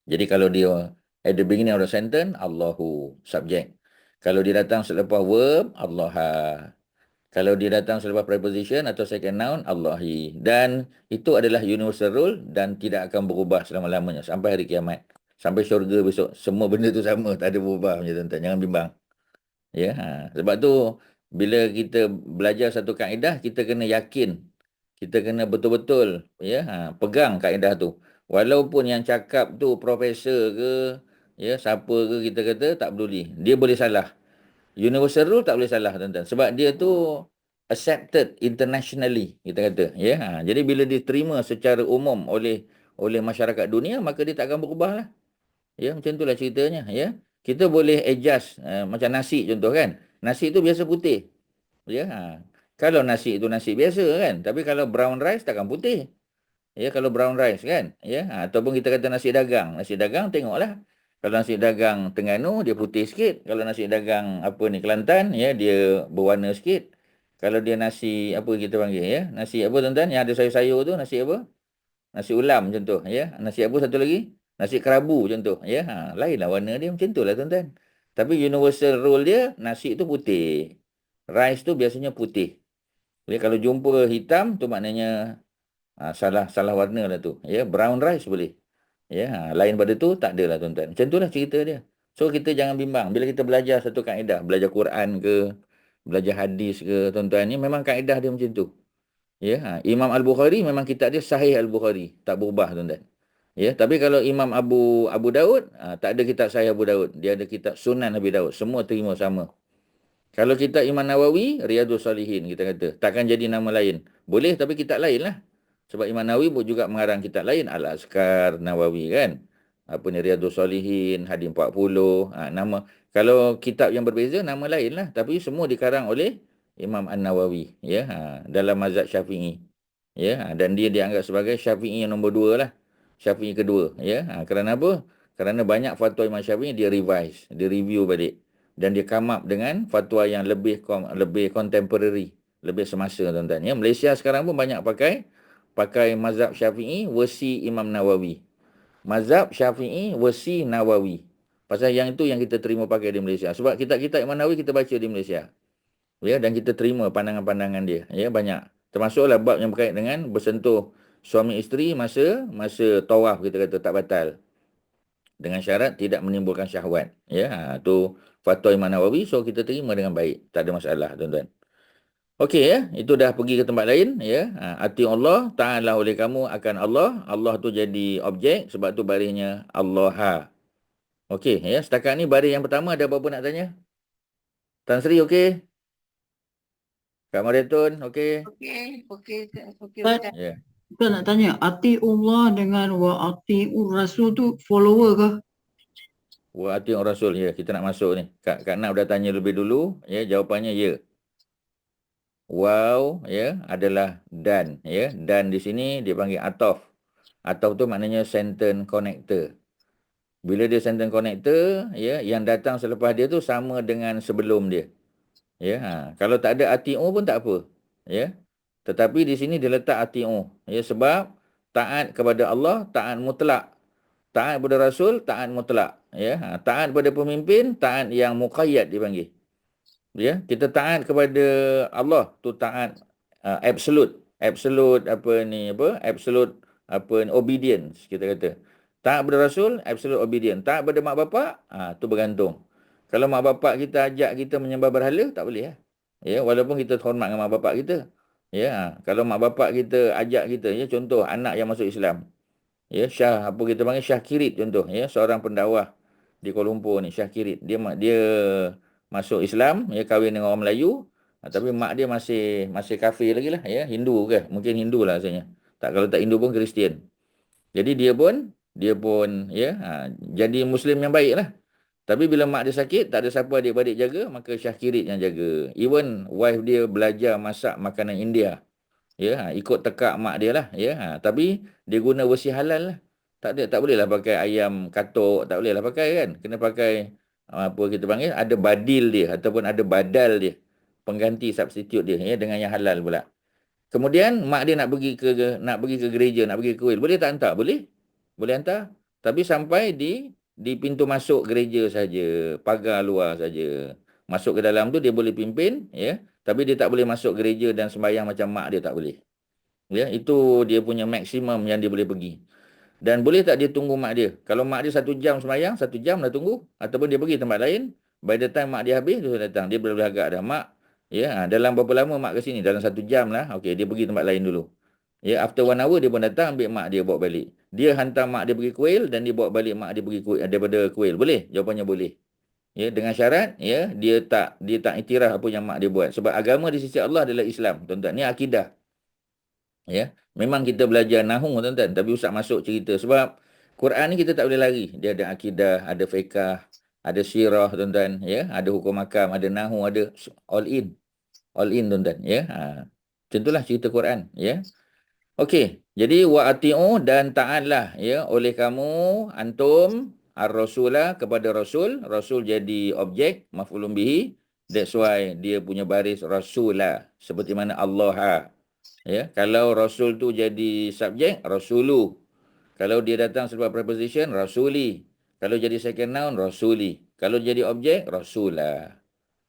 Jadi kalau dia at the beginning of the sentence, Allahu, subject. Kalau dia datang selepas verb, Allaha. Kalau dia datang selepas preposition atau second noun, Allahi. Dan itu adalah universal rule dan tidak akan berubah selama-lamanya sampai hari kiamat. Sampai syurga besok. Semua benda tu sama, tak ada berubah macam tuan-tuan. Jangan bimbang. Ya, sebab tu bila kita belajar satu kaedah, kita kena yakin. Kita kena betul-betul pegang kaedah tu. Walaupun yang cakap tu profesor ke, ya, siapa ke, kita kata tak peduli. Dia boleh salah. Universal rule tak boleh salah tuan-tuan. Sebab dia tu accepted internationally, kita kata. Ya, jadi bila diterima secara umum oleh masyarakat dunia, maka dia tak akan berubah lah. Ya, macam itulah ceritanya. Ya, kita boleh adjust macam nasi contoh kan. Nasi itu biasa putih. Ya, kalau nasi itu nasi biasa kan. Tapi kalau brown rice takkan putih. Ya, kalau brown rice kan. Ya, ataupun kita kata nasi dagang. Nasi dagang tengoklah. Kalau nasi dagang Terengganu dia putih sikit. Kalau nasi dagang apa ni Kelantan, ya, dia berwarna sikit. Kalau dia nasi apa kita panggil, ya, nasi apa tuan-tuan yang ada sayur-sayur tu, nasi apa? Nasi ulam contoh, ya. Nasi apa satu lagi? Nasi kerabu contoh, ya. Lainlah warna dia macam itulah tuan-tuan. Tapi universal rule dia nasi itu putih. Rice tu biasanya putih. Jadi kalau jumpa hitam tu maknanya salah warna lah tu. Ya, brown rice boleh. Ya, lain pada tu tak adalah tuan-tuan. Macam itulah cerita dia. So kita jangan bimbang bila kita belajar satu kaedah, belajar Quran ke, belajar hadis ke, tuan-tuan, ni memang kaedah dia macam tu. Ya, Imam Al-Bukhari memang kitab dia Sahih Al-Bukhari, tak berubah tuan-tuan. Ya, tapi kalau Imam Abu Daud, tak ada kitab Sahih Abu Daud, dia ada kitab Sunan Nabi Daud, semua terima sama. Kalau kitab Imam Nawawi, Riyadhus Salihin kita kata, takkan jadi nama lain. Boleh tapi kitab lain lah. Sebab Imam Nawawi juga mengarang kitab lain, Al-Azkar Nawawi kan. Apa ni, Riyadhus Salihin, Hadis 40, nama. Kalau kitab yang berbeza, nama lain lah. Tapi semua dikarang oleh Imam An-Nawawi, ya, dalam mazhab Syafi'i. Ya, dan dia dianggap sebagai Syafi'i yang nombor 2 lah. Syafi'i kedua, ya. Kerana apa? Kerana banyak fatwa Imam Syafi'i dia revise, dia review balik dan dia come up dengan fatwa yang lebih contemporary, lebih semasa tuan-tuan. Ya, Malaysia sekarang pun banyak pakai mazhab Syafi'i versi Imam Nawawi. Mazhab Syafi'i versi Nawawi. Pasal yang itu yang kita terima pakai di Malaysia. Sebab kitab-kitab Imam Nawawi kita baca di Malaysia. Ya, dan kita terima pandangan-pandangan dia. Ya, banyak. Termasuklah bab yang berkait dengan bersentuh suami isteri masa tawaf, kita kata tak batal. Dengan syarat tidak menimbulkan syahwat. Ya, tu fatwa Imam Nawawi, so kita terima dengan baik. Tak ada masalah, tuan-tuan. Okey, ya, itu dah pergi ke tempat lain, ya. Ati Allah, ta'ala oleh kamu akan Allah. Allah tu jadi objek, sebab tu barisnya Allah. Okey, ya. Setakat ni baris yang pertama ada apa-apa nak tanya? Tan Sri, okey? Kak Mariatun, okey?
Okey.
Ustaz,
Ya.
kita nak tanya, atiullah dengan wa atiur rasul tu follower ke?
Wa ati Rasul, ya. Kita nak masuk ni. Kak Nak dah tanya lebih dulu, ya. Jawapannya ya. Waw, ya, adalah dan, ya. Dan di sini dia panggil atof. Atof tu maknanya sentence connector. Bila dia sentence connector, ya, yang datang selepas dia tu sama dengan sebelum dia. Ya, kalau tak ada ati'u pun tak apa, ya. Tetapi di sini dia letak ati'u, ya, sebab taat kepada Allah, taat mutlak. Taat kepada Rasul, taat mutlak. Ya, taat kepada pemimpin, taat yang muqayyad dipanggil. Ya, kita taat kepada Allah tu taat absolute. Absolute Absolute obedience kita kata. Taat kepada Rasul, absolute obedience. Taat kepada mak bapak, tu bergantung. Kalau mak bapak kita ajak kita menyembah berhala, tak boleh lah. Ya, walaupun kita hormat dengan mak bapak kita. Ya, kalau mak bapak kita ajak kita, ya, contoh anak yang masuk Islam. Ya, apa kita panggil Syah Kirit contoh, ya, seorang pendakwah di Kuala Lumpur ni, Syah Kirit. Dia masuk Islam, ya, kahwin dengan orang Melayu, tapi mak dia masih kafir lagi lah, ya, Hindu ke? Mungkin Hindu lah rasanya. Kalau tak Hindu pun Kristian. Jadi dia pun ya, jadi Muslim yang baik lah. Tapi bila mak dia sakit, tak ada siapa adik-beradik jaga, maka Syah Kirit yang jaga. Even wife dia belajar masak makanan India. Ya, ikut tekak mak dia lah, ya. Tapi dia guna versi halal lah. Tak boleh lah pakai ayam katuk, tak boleh lah pakai kan. Kena pakai apa kita panggil, ada badil dia ataupun ada badal dia. Pengganti substitute dia, ya, dengan yang halal pula. Kemudian mak dia nak pergi ke gereja, nak pergi ke kuil. Boleh tak hantar? Boleh. Boleh hantar. Tapi sampai di pintu masuk gereja saja, pagar luar saja. Masuk ke dalam tu dia boleh pimpin, ya. Tapi dia tak boleh masuk gereja dan sembahyang macam mak dia, tak boleh. Ya, itu dia punya maksimum yang dia boleh pergi. Dan boleh tak dia tunggu mak dia? Kalau mak dia 1 jam sembahyang, 1 jam dah tunggu. Ataupun dia pergi tempat lain, by the time mak dia habis, dia datang. Dia boleh agak dah. Mak, ya, dalam berapa lama mak ke sini? Dalam 1 jam lah. Okey, dia pergi tempat lain dulu. Ya, after 1 hour dia pun datang ambil mak dia bawa balik. Dia hantar mak dia pergi kuil dan dia bawa balik mak dia pergi kuil, daripada kuil. Boleh? Jawapannya boleh. Ya, dengan syarat, ya, dia tak iktiraf apa yang mak dia buat. Sebab agama di sisi Allah adalah Islam, tuan-tuan. Ni akidah. Ya, memang kita belajar nahwu, tuan-tuan, tapi usah masuk cerita sebab Quran ni kita tak boleh lari. Dia ada akidah, ada fiqh, ada sirah, tuan-tuan, ya, ada hukum hakam, ada nahwu, ada all in. All in, tuan-tuan, ya. Contohlah cerita Quran, ya. Okey, jadi wa ati'u dan taatlah, ya, oleh kamu antum ar-rasulah kepada rasul. Rasul jadi objek maf'ulun bihi. That's why dia punya baris rasulah, seperti mana Allah. Ya, kalau rasul tu jadi subjek, rasulu. Kalau dia datang sebab preposition, rasuli. Kalau jadi second noun, rasuli. Kalau jadi objek, rasulah.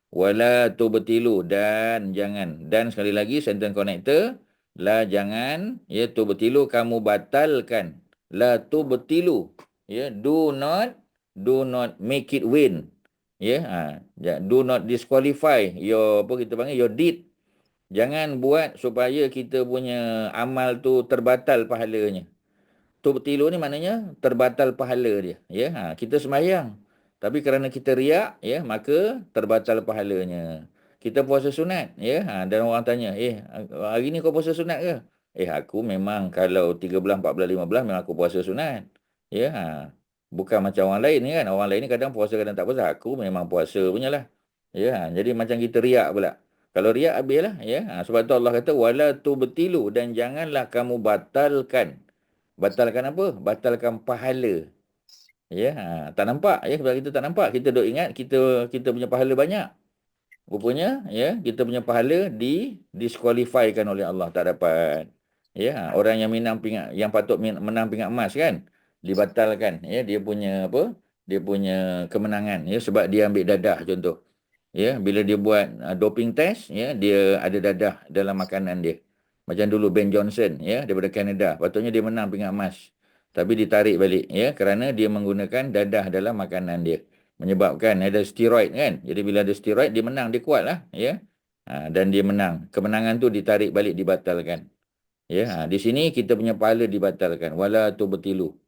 Wala tubtilu, dan jangan. Dan sekali lagi sentence connector, la jangan, ya, tubtilu kamu batalkan. La tubtilu, ya, do not make it win. Ya, do not disqualify your apa kita panggil your deed. Jangan buat supaya kita punya amal tu terbatal pahalanya. Tubtilu ni maknanya terbatal pahala dia. Ya, kita sembahyang. Tapi kerana kita riak, ya, maka terbatal pahalanya. Kita puasa sunat, ya, dan orang tanya, hari ni kau puasa sunat ke? Aku memang kalau 13, 14, 15 memang aku puasa sunat. Ya, bukan macam orang lain ni kan. Orang lain ni kadang puasa, kadang tak puasa. Aku memang puasa punyalah. Ya, jadi macam kita riak pula. Kalau riak habislah, ya. Sebab tu Allah kata wala tubtilu, dan janganlah kamu batalkan. Batalkan apa? Batalkan pahala. Ya, tak nampak, ya, sebab kita tak nampak. Kita duk ingat kita punya pahala banyak. Rupanya, ya, kita punya pahala disqualifykan oleh Allah, tak dapat. Ya, orang yang yang patut menang pingat emas kan, dibatalkan, ya, dia punya apa? Dia punya kemenangan, ya, sebab dia ambil dadah contoh. Ya, bila dia buat doping test, ya, dia ada dadah dalam makanan dia. Macam dulu Ben Johnson, ya, daripada Canada. Patutnya dia menang pingat emas. Tapi ditarik balik, ya, kerana dia menggunakan dadah dalam makanan dia. Menyebabkan ada steroid kan. Jadi bila ada steroid, dia menang, dia kuat lah, ya. Dan dia menang. Kemenangan tu ditarik balik, dibatalkan. Ya, di sini kita punya pahala dibatalkan. Wala tubtilu.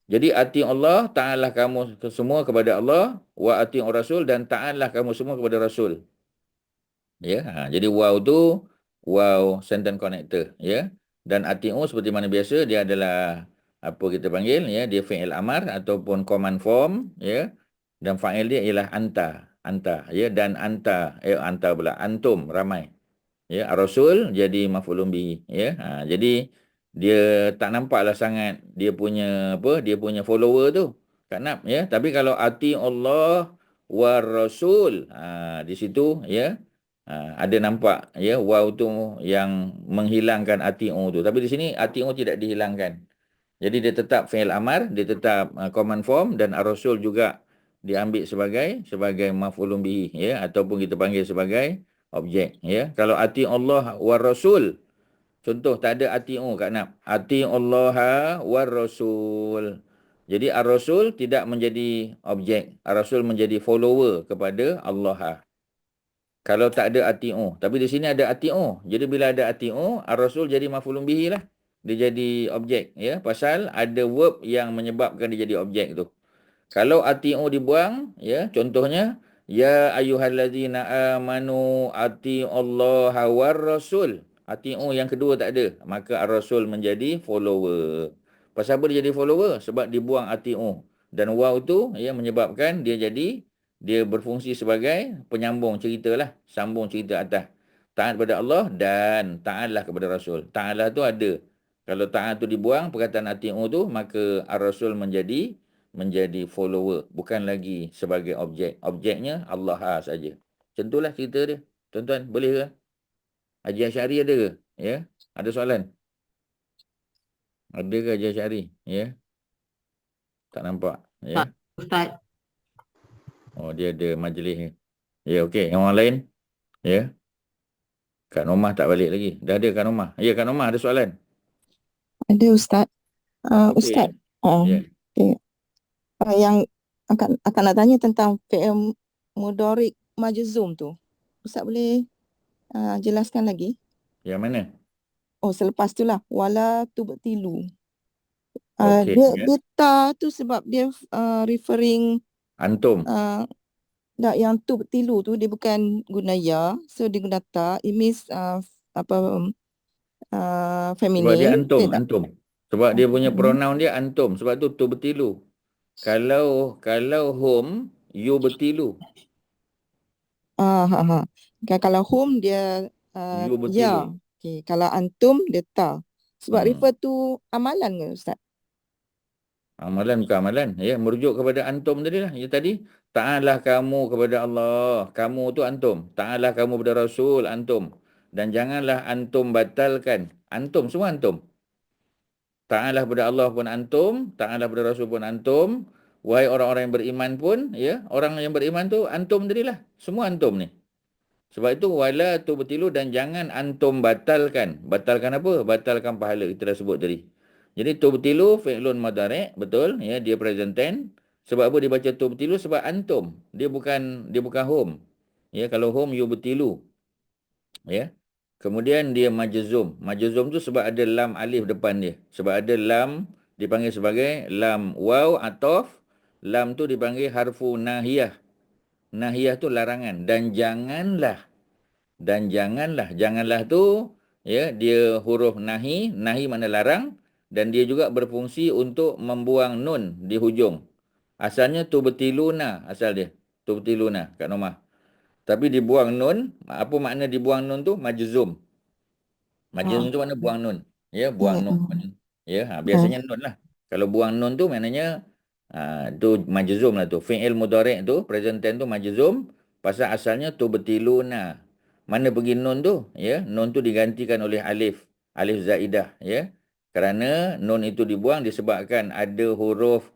Jadi ati Allah, taatlah kamu semua kepada Allah, wa ati Rasul, dan taatlah kamu semua kepada Rasul. Ya, jadi wow tu wow sentence connector, ya. Dan ati'u seperti mana biasa dia adalah apa kita panggil, ya, dia fi'il amar ataupun command form, ya. Dan fa'il dia ialah anta, ya, dan anta pula antum ramai. Ya, Rasul jadi maf'ulun bihi, ya. Jadi dia tak nampaklah sangat dia punya follower tu. Tak nak, ya. Tapi kalau ati Allah wa Rasul, di situ, ya, Ada nampak ya waw tu yang menghilangkan ati'u tu. Tapi di sini ati'u tidak dihilangkan. Jadi dia tetap fi'il amar, dia tetap command form, dan ar-rasul juga diambil sebagai maf'ulun bihi ya, ataupun kita panggil sebagai objek ya. Kalau ati'ullah war rasul, contoh tak ada ati'u Kak Nap. Ati'ullaha war rasul. Jadi ar-rasul tidak menjadi objek. Ar-rasul menjadi follower kepada Allah. Kalau tak ada ati'u. Tapi di sini ada ati'u. Jadi bila ada ati'u, ar-rasul jadi maf'ulun bihi lah. Dia jadi objek ya. Pasal ada verb yang menyebabkan dia jadi objek tu. Kalau ati'u dibuang ya, contohnya ya ayyuhallazina amanu ati'ullaha war rasul. Ati'u yang kedua tak ada. Maka ar-rasul menjadi follower. Pasal apa dia jadi follower? Sebab dibuang ati'u. Dan waw tu ya menyebabkan dia berfungsi sebagai penyambung cerita lah. Sambung cerita atas. Taat kepada Allah dan taatlah kepada Rasul. Taatlah tu ada. Kalau taat tu dibuang, perkataan ati'u tu, maka ar-Rasul menjadi follower. Bukan lagi sebagai objek. Objeknya Allah saja. Macam itulah cerita dia. Tuan-tuan, boleh ke? Haji Asy'ari ada ke? Ya? Ada soalan? Ada ke Haji Asy'ari? Ya? Tak nampak. Ya?
Ustaz.
Oh, dia ada majlis ni. Ya, okey. Yang orang lain? Ya? Kak Nomah tak balik lagi. Dah ada Kak Nomah. Ya, Kak Nomah ada soalan?
Ada Ustaz. Ustaz,
Okey. Ya.
okay. Yang akan nak tanya tentang fi'il mudhari' majzum tu. Ustaz boleh jelaskan lagi?
Yang mana?
Oh, selepas tu lah. Wala tubtilu.
Okey. Ya.
Dia ta tu sebab dia referring
Antum.
tak, yang tubtilu tu dia bukan guna ya. So dia guna ta. It means feminine.
Sebab dia antum.
Betul tak?
Antum. Sebab dia punya pronoun dia antum. Sebab tu bertilu. Kalau hum, you bertilu.
Kalau home dia
You bertilu.
ya. Okay. Kalau antum dia ta. Sebab refer tu amalan ke Ustaz?
Amalan bukan amalan. Ya, merujuk kepada antum tadi lah. Ya, tadi, ta'alah kamu kepada Allah. Kamu tu antum. Ta'alah kamu kepada Rasul, antum. Dan janganlah antum batalkan. Antum, semua antum. Ta'alah kepada Allah pun antum. Ta'alah kepada Rasul pun antum. Wahai orang-orang yang beriman pun, ya, orang yang beriman tu antum tadilah. Semua antum ni. Sebab itu, wala tu bertilu dan jangan antum batalkan. Batalkan apa? Batalkan pahala. Kita dah sebut tadi. Jadi tubtilu fi'lun mudhari', betul ya, dia present tense. Sebab apa dia baca tubtilu? Sebab antum. Dia bukan hum. Ya, kalau hum you bertilu. Ya. Kemudian dia majzum. Majzum tu sebab ada lam alif depan dia. Sebab ada lam dipanggil sebagai lam waw ataf. Lam tu dipanggil harfu nahiyah. Nahiyah tu larangan dan janganlah. Janganlah tu ya, dia huruf nahi. Nahi makna larang. Dan dia juga berfungsi untuk membuang nun di hujung. Asalnya tubtiluna asal dia. Tubtiluna kat Nomah. Tapi dibuang nun. Apa makna dibuang nun tu? Majzum. Majzum tu makna buang nun. Ya, buang nun. Ya, biasanya nun lah. Kalau buang nun tu maknanya tu majzum lah tu. Fi'il mudhari' tu, present tense tu majzum. Pasal asalnya tubtiluna. Mana pergi nun tu? Ya, nun tu digantikan oleh alif. Alif zaidah. Ya. Kerana nun itu dibuang disebabkan ada huruf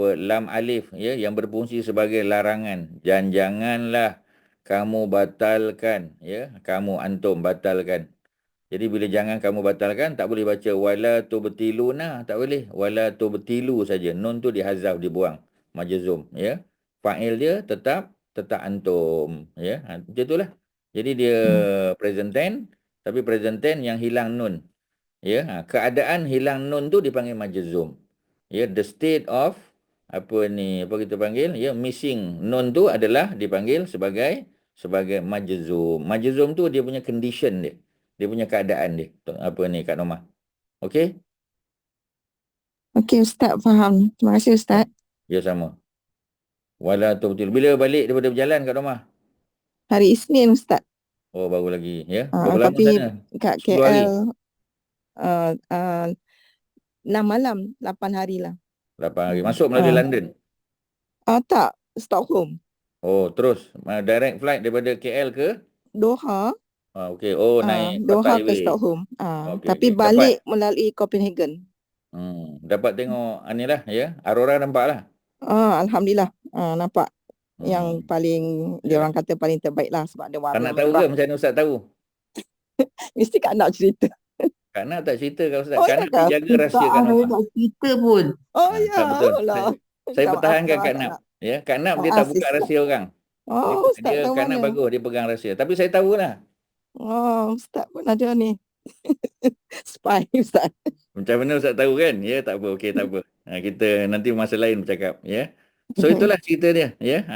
lam alif ya yang berfungsi sebagai larangan. Dan janganlah kamu batalkan ya, kamu antum batalkan. Jadi bila jangan kamu batalkan tak boleh baca wala tubtiluna, tak boleh. Wala tubtilu saja. Nun tu dihazaf, dibuang. Majzum ya. Fa'il dia tetap antum ya. Macam itulah. Jadi dia present tense tapi present tense yang hilang nun. Ya, keadaan hilang nun tu dipanggil majzum. Ya, the state of apa kita panggil ya, missing nun tu adalah dipanggil sebagai majzum. Majzum tu dia punya condition dia. Dia punya keadaan dia. Kat Nomah. Okey?
Okey Ustaz, faham. Terima kasih Ustaz.
Ya, sama. Wala tubtil. Bila balik daripada berjalan kat Nomah?
Hari Isnin Ustaz.
Oh, baru lagi ya. Berapa lama
Tapi
sana?
kat
10 hari.
KL 6 malam, 8 hari lah.
8 hari. Masuk melalui London?
Tak, Stockholm.
Oh, terus direct flight daripada KL ke
Doha,
Okey. Oh, naik Qatar
Doha ke
Airways.
Stockholm.
Okey,
Tapi
okey. Dapat
balik melalui Copenhagen.
dapat tengok inilah ya, aurora nampaklah.
Alhamdulillah. Nampak yang
Hmm,
paling dia
yalah.
orang kata paling terbaik lah sebab ada
Kak
warna
nak tahu ke
merah.
macam mana Ustaz tahu?
Mesti Kak nak cerita.
Kak nak tak cerita kan Ustaz?
Oh
Kak
ya
nak
ke?
jaga
Tak
rahsia Kak
ada
Nawar.
tak cerita pun.
Oh
Tak betul.
ya lah.
Saya
Minta maaf
pertahankan
kalau
Kak
Kak
Nap.
nak.
Ya, Kak Nap dia tak buka
Ustaz.
rahsia orang.
Oh, Ustaz tahu
Kak Nap
mana?
bagus dia pegang rahsia. Tapi saya tahulah.
Oh, Ustaz pun ada ni. Spy Ustaz.
Macam mana Ustaz tahu kan? Ya, tak apa. Okey, tak apa. Kita nanti masa lain bercakap. Ya. So, itulah cerita dia. Ya.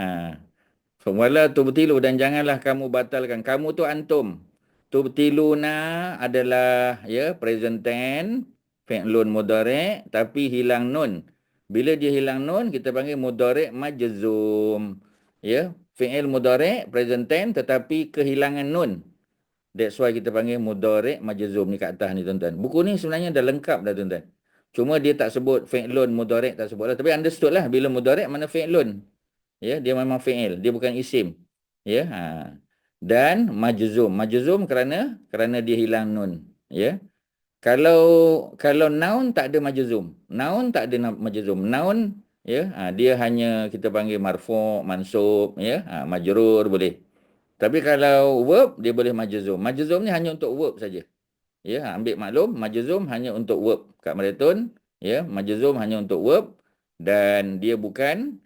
Wala tubtilu dan janganlah kamu batalkan. Kamu tu antum. Tubtiluna adalah ya present tense, fi'lun mudhari' tapi hilang nun. Bila dia hilang nun kita panggil mudhari' majzum. Ya, fi'il mudhari' present tense tetapi kehilangan nun. That's why kita panggil mudhari' majzum ni kat atas ni tuan-tuan. Buku ni sebenarnya dah lengkap dah tuan-tuan. Cuma dia tak sebut fi'lun mudhari' tak sebut lah. Tapi understood lah bila mudhari' mana fi'lun. Ya, dia memang fi'il, dia bukan isim. Ya, dan majzum. Majzum kerana dia hilang nun. Ya. Kalau noun tak ada majzum. Noun tak ada majzum. Noun ya, dia hanya kita panggil marfu', mansub, ya, majrur boleh. Tapi kalau verb dia boleh majzum. Majzum ni hanya untuk verb saja. Ya, ambil maklum majzum hanya untuk verb. Kat Marathon, ya, majzum hanya untuk verb dan dia bukan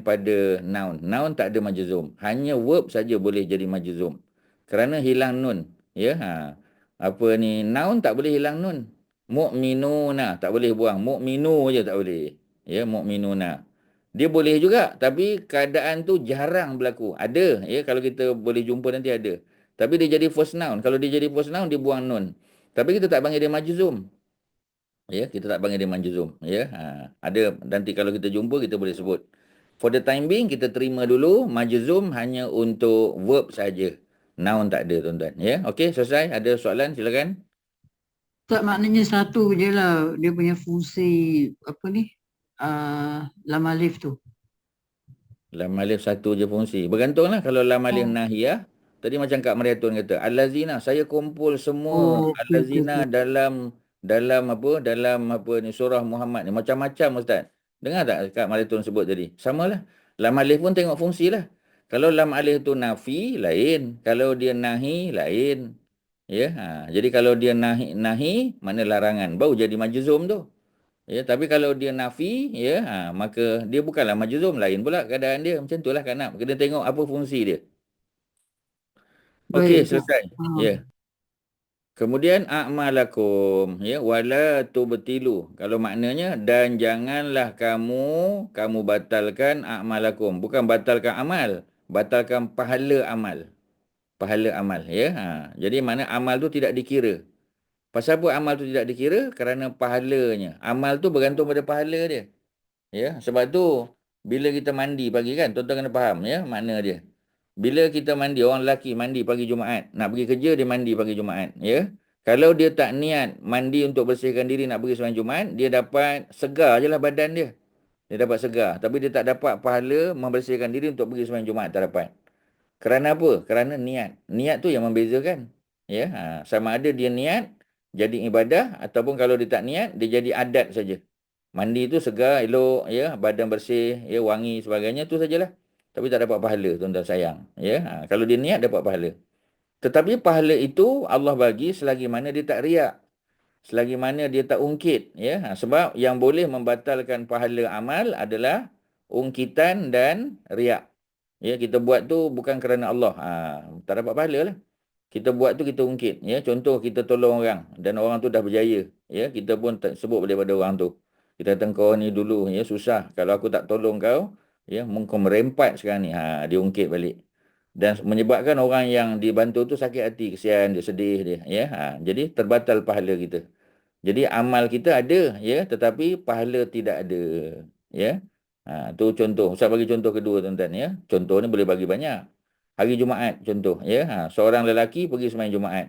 pada noun. Noun tak ada majzum. Hanya verb saja boleh jadi majzum. Kerana hilang nun. Ya, apa ni noun tak boleh hilang nun. Mu'minuna tak boleh buang. Mu'minu je tak boleh. Ya, mu'minuna. Dia boleh juga tapi keadaan tu jarang berlaku. Ada ya kalau kita boleh jumpa nanti ada. Tapi dia jadi first noun. Kalau dia jadi first noun dia buang nun. Tapi kita tak panggil dia majzum. Ya, kita tak panggil dia majzum. Ya, ada nanti kalau kita jumpa kita boleh sebut. For the time being kita terima dulu majzum hanya untuk verb saja. Noun tak ada tuan-tuan. Ya, okey selesai. Ada soalan silakan.
Tak maknanya satu je lah dia punya fungsi apa ni? Lam alif tu.
Lam alif satu je fungsi. Bergantunglah kalau lam alif nahiyah. Tadi macam Kak Mariatun kata, Al-Lazina, saya kumpul semua Al-Lazina dalam apa ni surah Muhammad ni macam-macam Ustaz. Dengar tak Kak Mariatun sebut tadi? Samalah. Lam alif pun tengok fungsi lah. Kalau lam alif tu nafi lain, kalau dia nahi lain. Ya, jadi kalau dia nahi mana larangan, baru jadi majzum tu. Ya, tapi kalau dia nafi, ya, maka dia bukanlah majzum, lain pula keadaan dia. Macam itulah Kak Nap. Kena tengok apa fungsi dia. Okey,
Baik.
selesai. Ya. Kemudian a'malakum, ya, wala tubtilu. Kalau maknanya dan janganlah kamu batalkan a'malakum, bukan batalkan amal, batalkan pahala amal. Pahala amal, ya. Jadi mana amal tu tidak dikira. Pasal apa amal tu tidak dikira? Kerana pahalanya. Amal tu bergantung pada pahala dia. Ya, sebab tu bila kita mandi pagi kan, tuan-tuan kena faham ya makna dia. Bila kita mandi, orang lelaki mandi pagi Jumaat, nak pergi kerja dia mandi pagi Jumaat, ya. Kalau dia tak niat mandi untuk bersihkan diri nak pergi sembahyang Jumaat, dia dapat segar je lah badan dia. Dia dapat segar, tapi dia tak dapat pahala membersihkan diri untuk pergi sembahyang Jumaat, tak dapat. Kerana apa? Kerana niat. Niat tu yang membezakan. Ya, sama ada dia niat jadi ibadah ataupun kalau dia tak niat dia jadi adat saja. Mandi tu segar, elok, ya, badan bersih, ya, wangi sebagainya tu sajalah. Tapi tak dapat pahala, tuan-tuan sayang. Ya, kalau dia niat dapat pahala. Tetapi pahala itu Allah bagi selagi mana dia tak riak. Selagi mana dia tak ungkit, ya. Sebab yang boleh membatalkan pahala amal adalah ungkitan dan riak. Ya, kita buat tu bukan kerana Allah. Tak dapat pahala lah. Kita buat tu kita ungkit. Ya, contoh kita tolong orang dan orang tu dah berjaya. Ya, kita pun sebut daripada orang tu. Kita kata kau ni dulu ya susah. Kalau aku tak tolong kau, ya mungkin merempat sekarang ni. Dia ungkit balik. Dan menyebabkan orang yang dibantu tu sakit hati, kesian dia, sedih dia, ya. Jadi terbatal pahala kita. Jadi amal kita ada, ya, tetapi pahala tidak ada, ya. Tu contoh. Ustaz bagi contoh kedua tuan-tuan, ya. Contoh ni boleh bagi banyak. Hari Jumaat contoh, ya. Seorang lelaki pergi sembahyang Jumaat.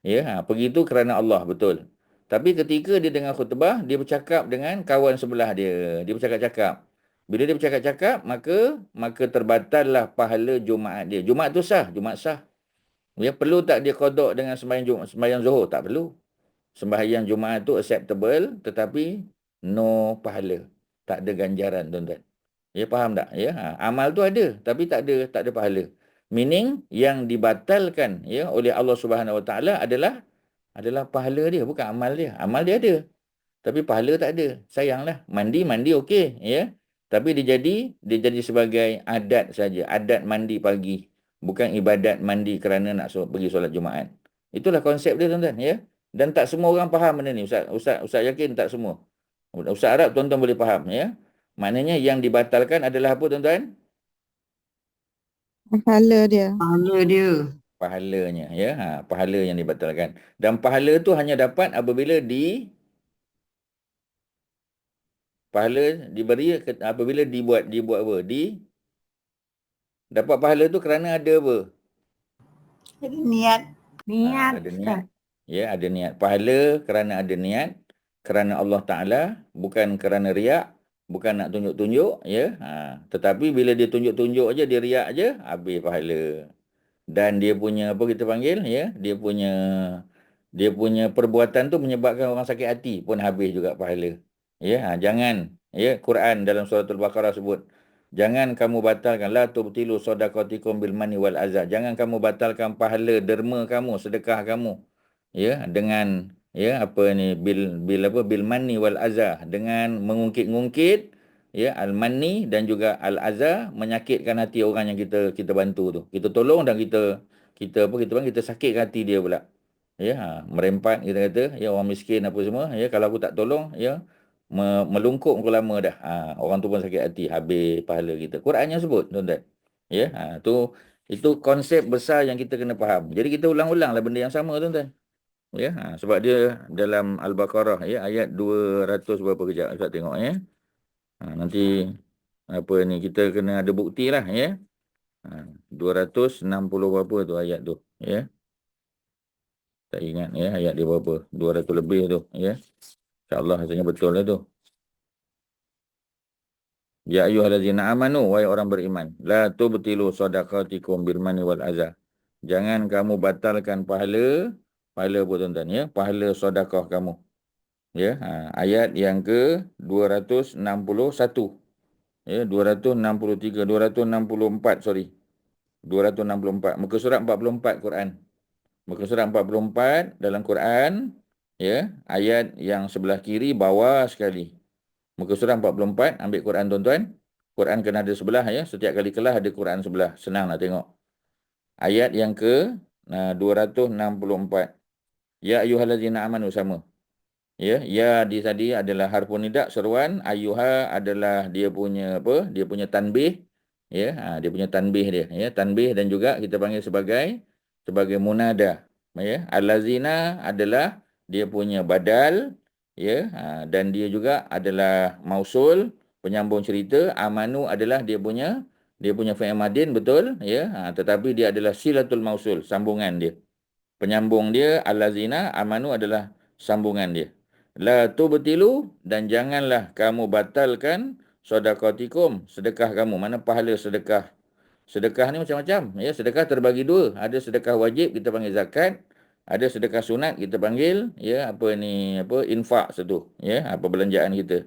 Ya, pergi tu kerana Allah, betul. Tapi ketika dia dengar khutbah, dia bercakap dengan kawan sebelah dia. Dia bercakap-cakap. Bila dia bercakap-cakap, maka terbatallah pahala Jumaat dia. Jumaat tu sah, Jumaat sah. Ya, perlu tak dia qada dengan sembahyang Zuhur? Tak perlu. Sembahyang Jumaat tu acceptable, tetapi no pahala. Tak ada ganjaran, tuan-tuan. Ya, faham tak? Ya, amal tu ada, tapi tak ada pahala. Meaning yang dibatalkan ya oleh Allah Subhanahu Wa Taala adalah pahala dia, bukan amal dia. Amal dia ada, tapi pahala tak ada. Sayanglah. Mandi okey ya. Tapi dia jadi sebagai adat saja, adat mandi pagi, bukan ibadat mandi kerana nak pergi solat Jumaat. Itulah konsep dia, tuan-tuan ya. Dan tak semua orang faham benda ni. Ustaz yakin tak semua. Ustaz harap tuan-tuan boleh faham ya. Maknanya yang dibatalkan adalah apa, tuan-tuan?
Pahala dia.
Pahala dia.
Pahalanya ya. Pahala yang dibatalkan. Dan pahala tu hanya dapat apabila pahala diberi apabila dibuat apa? Dapat pahala tu kerana ada apa?
Niat. Niat,
Ada
Ustaz.
niat. Ya, ada niat. Pahala kerana ada niat, kerana Allah Taala, bukan kerana riak, bukan nak tunjuk-tunjuk ya. Tetapi bila dia tunjuk-tunjuk aja, dia riak aja, habis pahala. Dan dia punya apa kita panggil ya, dia punya perbuatan tu menyebabkan orang sakit hati pun habis juga pahala. Ya, jangan ya, Quran dalam surah Al-Baqarah sebut, jangan kamu batalkan la tubtilu shadaqatikum bil manni wal azza. Jangan kamu batalkan pahala derma kamu, sedekah kamu ya dengan ya apa ni bil manni wal azza, dengan mengungkit-ungkit ya al-manni dan juga al-azza, menyakitkan hati orang yang kita bantu tu. Kita tolong dan kita panggil, kita sakitkan hati dia pula. Ya, merempat kita kata, ya orang miskin apa semua, ya kalau aku tak tolong, ya melungkup muka lama dah. Orang tu pun sakit hati, habis pahala kita. Qurannya sebut, tuan-tuan. Ya, itu konsep besar yang kita kena faham. Jadi kita ulang-ulanglah benda yang sama, tuan-tuan. Ya, sebab dia dalam Al-Baqarah ya ayat 200 berapa, kejap Ustaz tengok ya. Nanti apa ni kita kena ada bukti lah ya. 260 berapa tu ayat tu ya. Tak ingat ya ayat dia berapa. 200 lebih tu ya. InsyaAllah rasanya betul lah tu. Ya ayyuhallazina amanu, wahai orang beriman, la tubtilu shadaqatikum bil manni wal adza. Jangan kamu batalkan pahala apa, tuan-tuan ya, pahala sedekah kamu. Ya, ayat yang ke 261. Ya, 263, 264, sorry. 264. Muka surat 44 Quran. Muka surat 44 dalam Quran, ya, ayat yang sebelah kiri bawah sekali. Muka surat 44, ambil Quran, tuan-tuan. Quran kena ada sebelah ya. Setiap kali kelas ada Quran sebelah. Senang nak tengok. Ayat yang ke 264. Ya ayyuhallazina amanu sama. Ya di tadi adalah harfun nida, seruan. Ayyuha adalah dia punya apa? Dia punya tanbih. Ya, dia punya tanbih dia. Ya, tanbih dan juga kita panggil sebagai munada. Ya, allazina adalah dia punya badal. Ya, dan dia juga adalah mausul, penyambung cerita. Amanu adalah dia punya fi'il madin, betul. Ya, tetapi dia adalah silatul mausul, sambungan dia. Penyambung dia allazina, amanu adalah sambungan dia. La tubtilu, dan janganlah kamu batalkan sedekatikum, sedekah kamu. Mana pahala sedekah? Sedekah ni macam-macam. Ya, sedekah terbagi dua. Ada sedekah wajib kita panggil zakat, ada sedekah sunat kita panggil ya infak satu. Ya, apa belanjaan kita.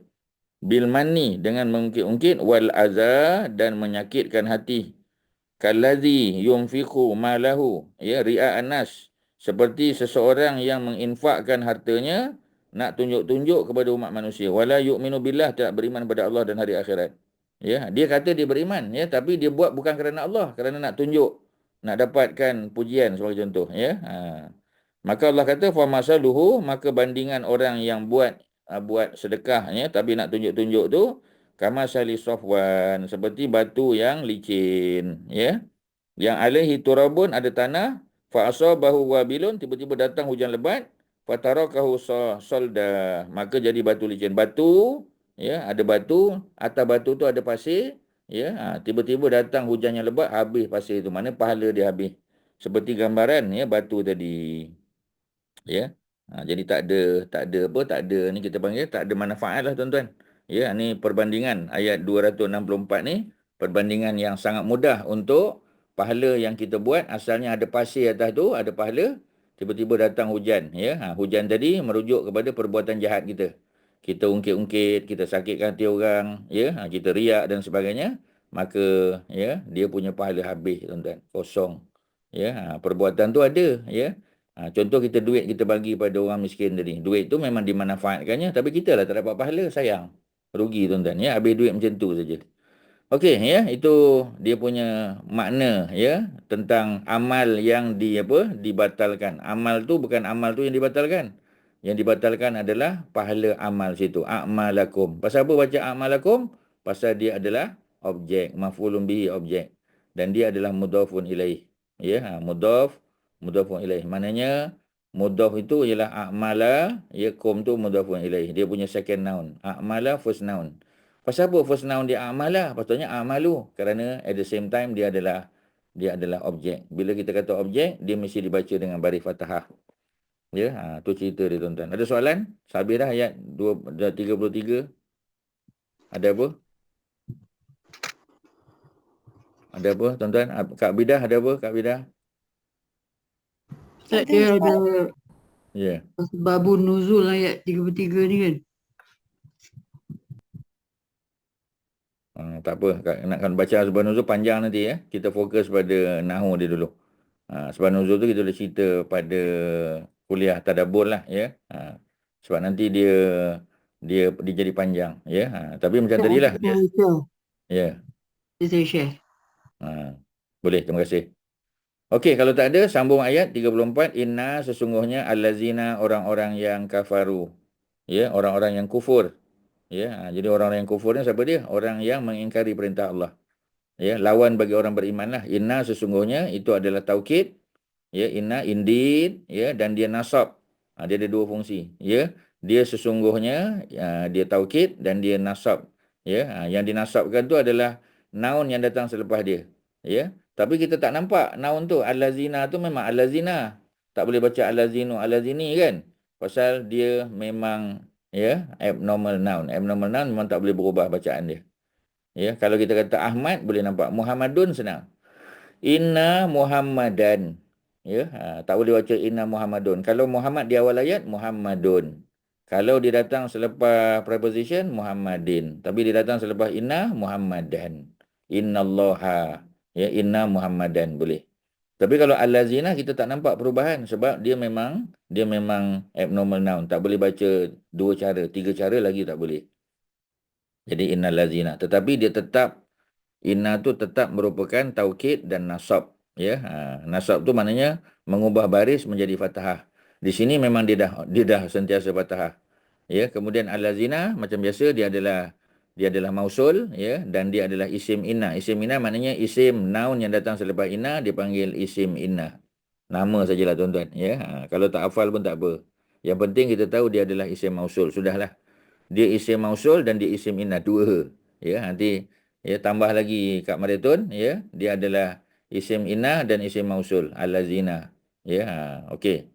Bil manni, dengan mengungkit-ungkit, wal azza, dan menyakitkan hati. Kallazi yunfiqu malahu, ya, ria'an nas, seperti seseorang yang menginfakkan hartanya nak tunjuk-tunjuk kepada umat manusia. Wala yu'minu billah, tak beriman pada Allah dan hari akhirat. Ya, dia kata dia beriman ya, tapi dia buat bukan kerana Allah, kerana nak tunjuk, nak dapatkan pujian sebagai contoh ya. Maka Allah kata fa masaluhu, maka bandingan orang yang buat sedekah ya tapi nak tunjuk-tunjuk tu, kama sali safwan, seperti batu yang licin ya, yang alaihi turabun, ada tanah, fa asabahu wabilun, tiba-tiba datang hujan lebat, fatarakahu solda, maka jadi batu licin. Batu ya, ada batu, atas batu tu ada pasir ya, tiba-tiba datang hujan yang lebat, habis pasir itu, mana pahala dia habis. Seperti gambaran ya batu tadi ya. Jadi tak ada ni kita panggil tak ada manfaat lah, tuan-tuan. Ya, ni perbandingan ayat 264 ni, perbandingan yang sangat mudah untuk pahala yang kita buat asalnya ada pasir atas tu, ada pahala, tiba-tiba datang hujan, ya. Hujan tadi merujuk kepada perbuatan jahat kita. Kita ungkit-ungkit, kita sakitkan hati orang, ya. Kita riak dan sebagainya, maka ya dia punya pahala habis, tuan-tuan, kosong. Ya, perbuatan tu ada, ya. Contoh kita duit kita bagi pada orang miskin tadi. Duit tu memang dimanfaatkannya, tapi kita lah tak dapat pahala, sayang. Rugi, tuan-tuan, ya. Habis duit macam tu saja. Okey, ya, itu dia punya makna, ya, tentang amal yang dibatalkan. Amal tu bukan amal tu yang dibatalkan. Yang dibatalkan adalah pahala amal situ. A'malakum. Pasal apa baca a'malakum? Pasal dia adalah objek, maf'ulun bihi objek, dan dia adalah mudhafun ilaih. Ya, mudhafun ilaih. Maknanya mudhaf itu ialah a'mala, ya, kum tu mudhafun ilaih. Dia punya second noun. A'mala first noun. Pasal apa first noun dia amalah? Patutnya amalu. Kerana at the same time dia adalah objek. Bila kita kata objek, dia mesti dibaca dengan baris fathah. Ya, tu cerita dia, tuan-tuan. Ada soalan? Habis dah ayat 33. Ada apa? Ada apa, tuan-tuan? Kak Bidah ada apa? Kak Bidah?
Ustaz, dia ada
Ya.
sebabun nuzul ayat 33 ni kan.
Tak apa. Nak baca sebab nuzul panjang nanti, ya. Kita fokus pada nahu dia dulu. Sebab nuzul tu kita boleh cerita pada kuliah tadabbur lah, ya. Sebab nanti dia jadi panjang, ya. Tapi macam tadilah. Ya.
Saya share.
Boleh, terima kasih. Okey, kalau tak ada, sambung ayat 34. Inna sesungguhnya allazina orang-orang yang kafaru. Ya, orang-orang yang kufur. Ya, jadi orang-orang yang kufur ni siapa dia? Orang yang mengingkari perintah Allah. Ya, lawan bagi orang beriman lah. Inna sesungguhnya itu adalah taukid. Ya, inna indeed, ya, dan dia nasab. Dia ada dua fungsi. Ya, dia sesungguhnya, dia taukid dan dia nasab. Ya, yang dinasabkan tu adalah noun yang datang selepas dia. Ya, tapi kita tak nampak noun tu. Allazina tu memang allazina. Tak boleh baca allazinu allazini kan? Pasal dia memang, ya, abnormal noun. Abnormal noun memang tak boleh berubah bacaan dia. Ya, kalau kita kata Ahmad boleh nampak. Muhammadun senang. Inna Muhammadan. Ya, tak boleh baca inna Muhammadun. Kalau Muhammad di awal ayat, Muhammadun. Kalau dia datang selepas preposition, Muhammadin. Tapi dia datang selepas inna, Muhammadan. Innallaha. Ya, inna Muhammadan boleh. Tapi kalau allazina kita tak nampak perubahan sebab dia memang abnormal noun. Tak boleh baca dua cara, tiga cara lagi tak boleh. Jadi innallazina. Tetapi dia tetap, inna tu tetap merupakan taukid dan nasab. Ya, nasab tu maknanya mengubah baris menjadi fathah. Di sini memang dia dah sentiasa fathah. Ya, kemudian allazina macam biasa dia adalah mausul, ya, dan dia adalah isim inna. Isim inna maknanya isim noun yang datang selepas inna dipanggil isim inna. Nama sajalah, tuan-tuan, ya. Kalau tak hafal pun tak apa. Yang penting kita tahu dia adalah isim mausul. Sudahlah. Dia isim mausul dan dia isim inna, dua. Ya, nanti ya tambah lagi Kak Maritun, ya, dia adalah isim inna dan isim mausul, allazina. Ya, okey.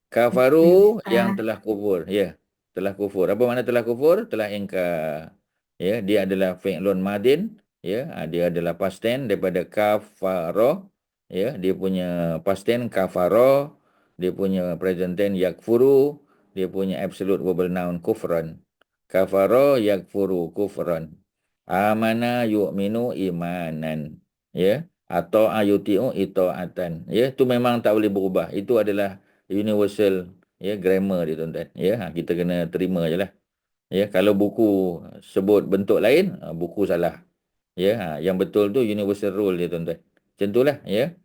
Kafaru yang telah kufur, ya. Telah kufur. Apa makna telah kufur? Telah ingkar. Ya, dia adalah fi'lun madin, ya. Dia adalah past tense daripada kafara, ya. Dia punya past tense kafara, dia punya present tense yakfuru, dia punya absolute verbal noun kufran. Kafara yakfuru kufran. Amana yu'minu imanan, ya. Atau ayuti'u ito'atan. Ya, itu memang tak boleh berubah. Itu adalah universal, ya, grammar dia, tuan-tuan. Ya, kita kena terima je lah. Ya, kalau buku sebut bentuk lain, buku salah. Ya, yang betul tu universal rule dia, tuan-tuan. Macam itulah, ya.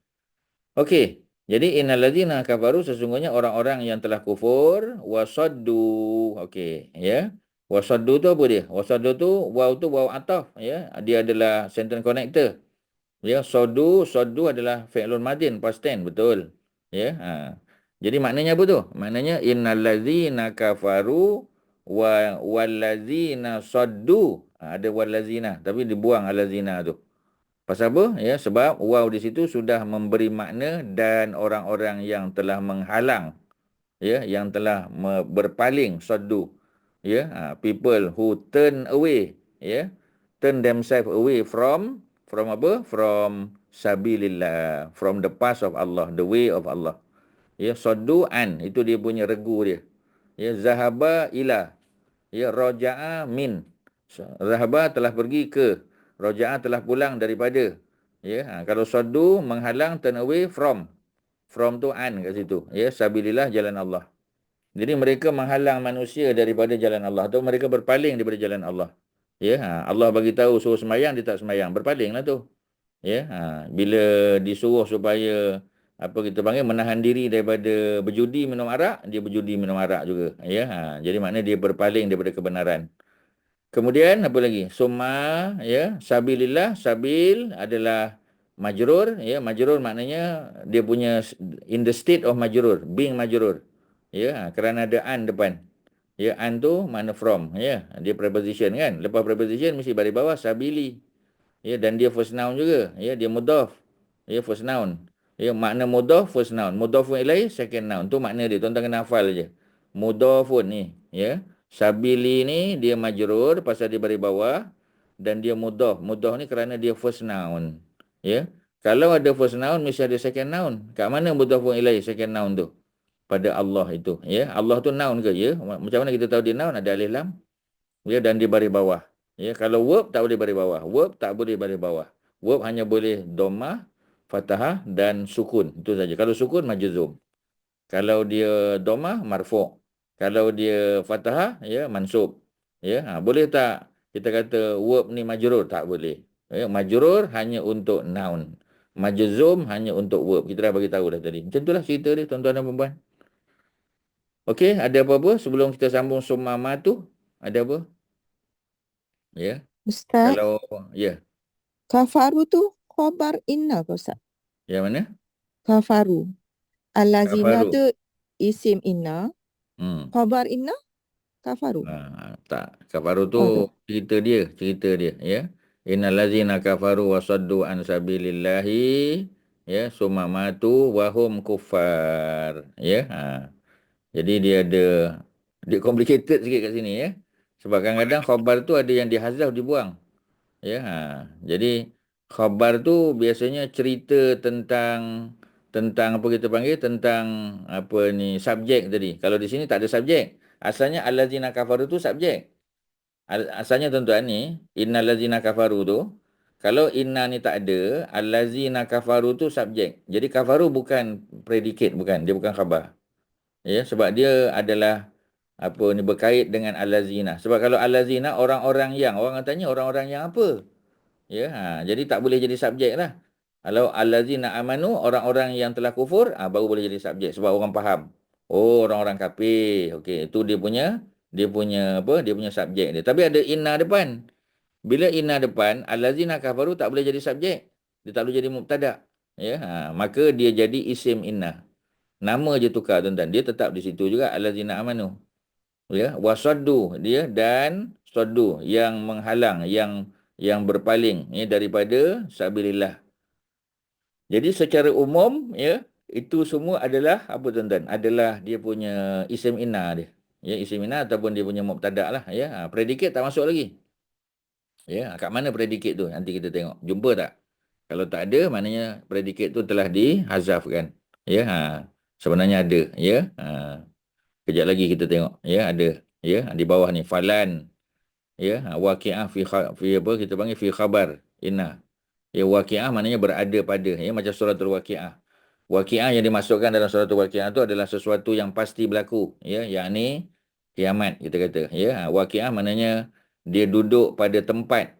Okey. Jadi innallazina kafaru sesungguhnya orang-orang yang telah kufur wasaddu. Okey, ya. Wasaddu tu apa dia? Wasaddu tu waw ataf, ya. Dia adalah sentence connector. Ya, saddu adalah fi'lun madin past tense, betul. Ya, jadi maknanya apa tu? Maknanya innallazina kafaru wallazina saddu. Ada wallazina tapi dibuang allazina tu. Pasal apa? Ya, sebab waw di situ sudah memberi makna dan orang-orang yang telah menghalang, ya, yang telah berpaling, saddu. Ya, people who turn away, ya, turn themselves away from apa? From sabilillah, from the path of Allah, the way of Allah. Ya, saddu an, itu dia punya regu dia. Ya, zahaba ila, ya, raja'a min. Zahaba telah pergi ke, raja'a telah pulang daripada. Ya, kalau saddu menghalang, turn away from. From tu an kat situ. Ya, sabilillah, jalan Allah. Jadi mereka menghalang manusia daripada jalan Allah, atau mereka berpaling daripada jalan Allah. Ya, Allah bagi tahu suruh sembahyang, dia tak sembahyang, berpalinglah tu. Ya, bila disuruh supaya apa kita panggil menahan diri daripada berjudi minum arak, dia berjudi minum arak juga. Ya, jadi maknanya dia berpaling daripada kebenaran. Kemudian apa lagi? Summa, ya, sabilillah, sabil adalah majrur, ya, majrur maknanya dia punya in the state of majrur, being majrur. Ya, kerana ada an depan. Ya, an tu mana from, ya. Dia preposition kan. Lepas preposition mesti baris bawah sabili. Ya, dan dia first noun juga. Ya, dia mudhaf. Ya, first noun. Ya, makna mudhaf first noun. Mudhafun ilaih second noun. Tu makna dia. Tuan-tuan kena hafal je. Mudhafun ni, ya. Sabili ni dia majrur pasal dia baris bawah dan dia mudhaf. Mudhaf ni kerana dia first noun. Ya. Kalau ada first noun mesti ada second noun. Kat mana mudhafun ilaih second noun tu? Pada Allah itu, ya. Allah tu noun ke, ya? Macam mana kita tahu dia noun? Ada alif lam, ya, dan dia baris bawah. Ya, kalau verb tak boleh baris bawah. Verb tak boleh baris bawah. Verb hanya boleh dhammah, fathah dan sukun. Itu saja. Kalau sukun majzum. Kalau dia dhammah marfu'. Kalau dia fathah, ya, mansub. Ya, boleh tak kita kata verb ni majrur? Tak boleh. Ya, majrur hanya untuk noun. Majzum hanya untuk verb. Kita dah bagi tahu dah tadi. Macam itulah cerita dia, tuan-tuan dan puan-puan. Okey, ada apa-apa sebelum kita sambung sumama tu? Ada apa? Ya.
Ustaz,
Kalau ya,
kafaru tu khabar inna ke Ustaz?
yang mana?
Kafaru. Allazina
Kafaru.
tu isim inna. Khabar inna kafaru.
Tak, kafaru tu
Oh, tu.
cerita dia, ya. Innal ladzina kafaru wa saddu an sabilillahi, ya, summa matu wa hum kuffar, ya. Jadi dia complicated sikit kat sini, ya. Sebab kadang-kadang khabar tu ada yang dihazaf, dibuang. Ya, jadi khabar tu biasanya cerita tentang apa kita panggil, tentang apa ni, subjek tadi. Kalau di sini tak ada subjek. Asalnya allazina kafaru tu subjek. Asalnya tuan-tuan ni, innal ladzina kafaru tu, kalau inna ni tak ada, allazina kafaru tu subjek. Jadi kafaru bukan predikat, bukan, dia bukan khabar. Ya, sebab dia adalah apa ni, berkait dengan allazina. Sebab kalau allazina orang-orang yang, orang tanya orang-orang yang apa? Ya, jadi tak boleh jadi subjek lah. Kalau allazina amanu, orang-orang yang telah kufur, baru boleh jadi subjek sebab orang faham. Oh, orang-orang kafir. Okey, itu dia punya apa? Dia punya subjek dia. Tapi ada inna depan. Bila inna depan, allazina kafaru tak boleh jadi subjek. Dia tak boleh jadi mubtada. Ya, maka dia jadi isim inna. Nama je tukar, tuan-tuan. Dia tetap di situ juga allazina amanu. Ya, wasaddu dia, dan saddu yang menghalang, yang berpaling, ya, daripada sabilillah. Jadi secara umum, ya, itu semua adalah apa, tuan-tuan? Adalah dia punya isim inna dia. Ya, isim inna ataupun dia punya mubtada lah, ya. Predikat tak masuk lagi. Ya, kat mana predikat tu? Nanti kita tengok. Jumpa tak? Kalau tak ada, maknanya predikat tu telah dihazafkan. Ya, sebenarnya ada, ya. Kejap lagi kita tengok, ya, ada, ya, di bawah ni falan, ya, waqi'ah fi apa kita panggil, fi khabar inna. Ya, waqi'ah maknanya berada pada, ya, macam suratul waqi'ah. Waqi'ah yang dimasukkan dalam suratul waqi'ah tu adalah sesuatu yang pasti berlaku, ya, yakni kiamat kita kata, ya. Waqi'ah maknanya dia duduk pada tempat,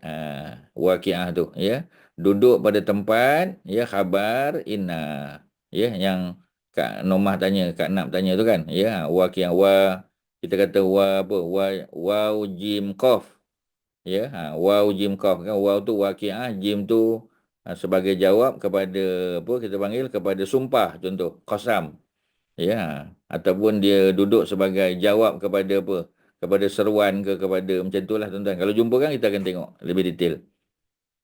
waqi'ah tu, ya, duduk pada tempat, ya, khabar inna, ya, yang Kak Nomah tanya, Kak Nap tanya tu kan, ya, waqi'ah, kita kata apa, waw jim qaf, ya, waw jim qaf kan, waw tu waqi'ah, jim tu sebagai jawab kepada apa kita panggil, kepada sumpah, contoh qasam, ya, ataupun dia duduk sebagai jawab kepada apa, kepada seruan ke, kepada macam itulah, tuan-tuan. Kalau jumpa kan kita akan tengok lebih detail.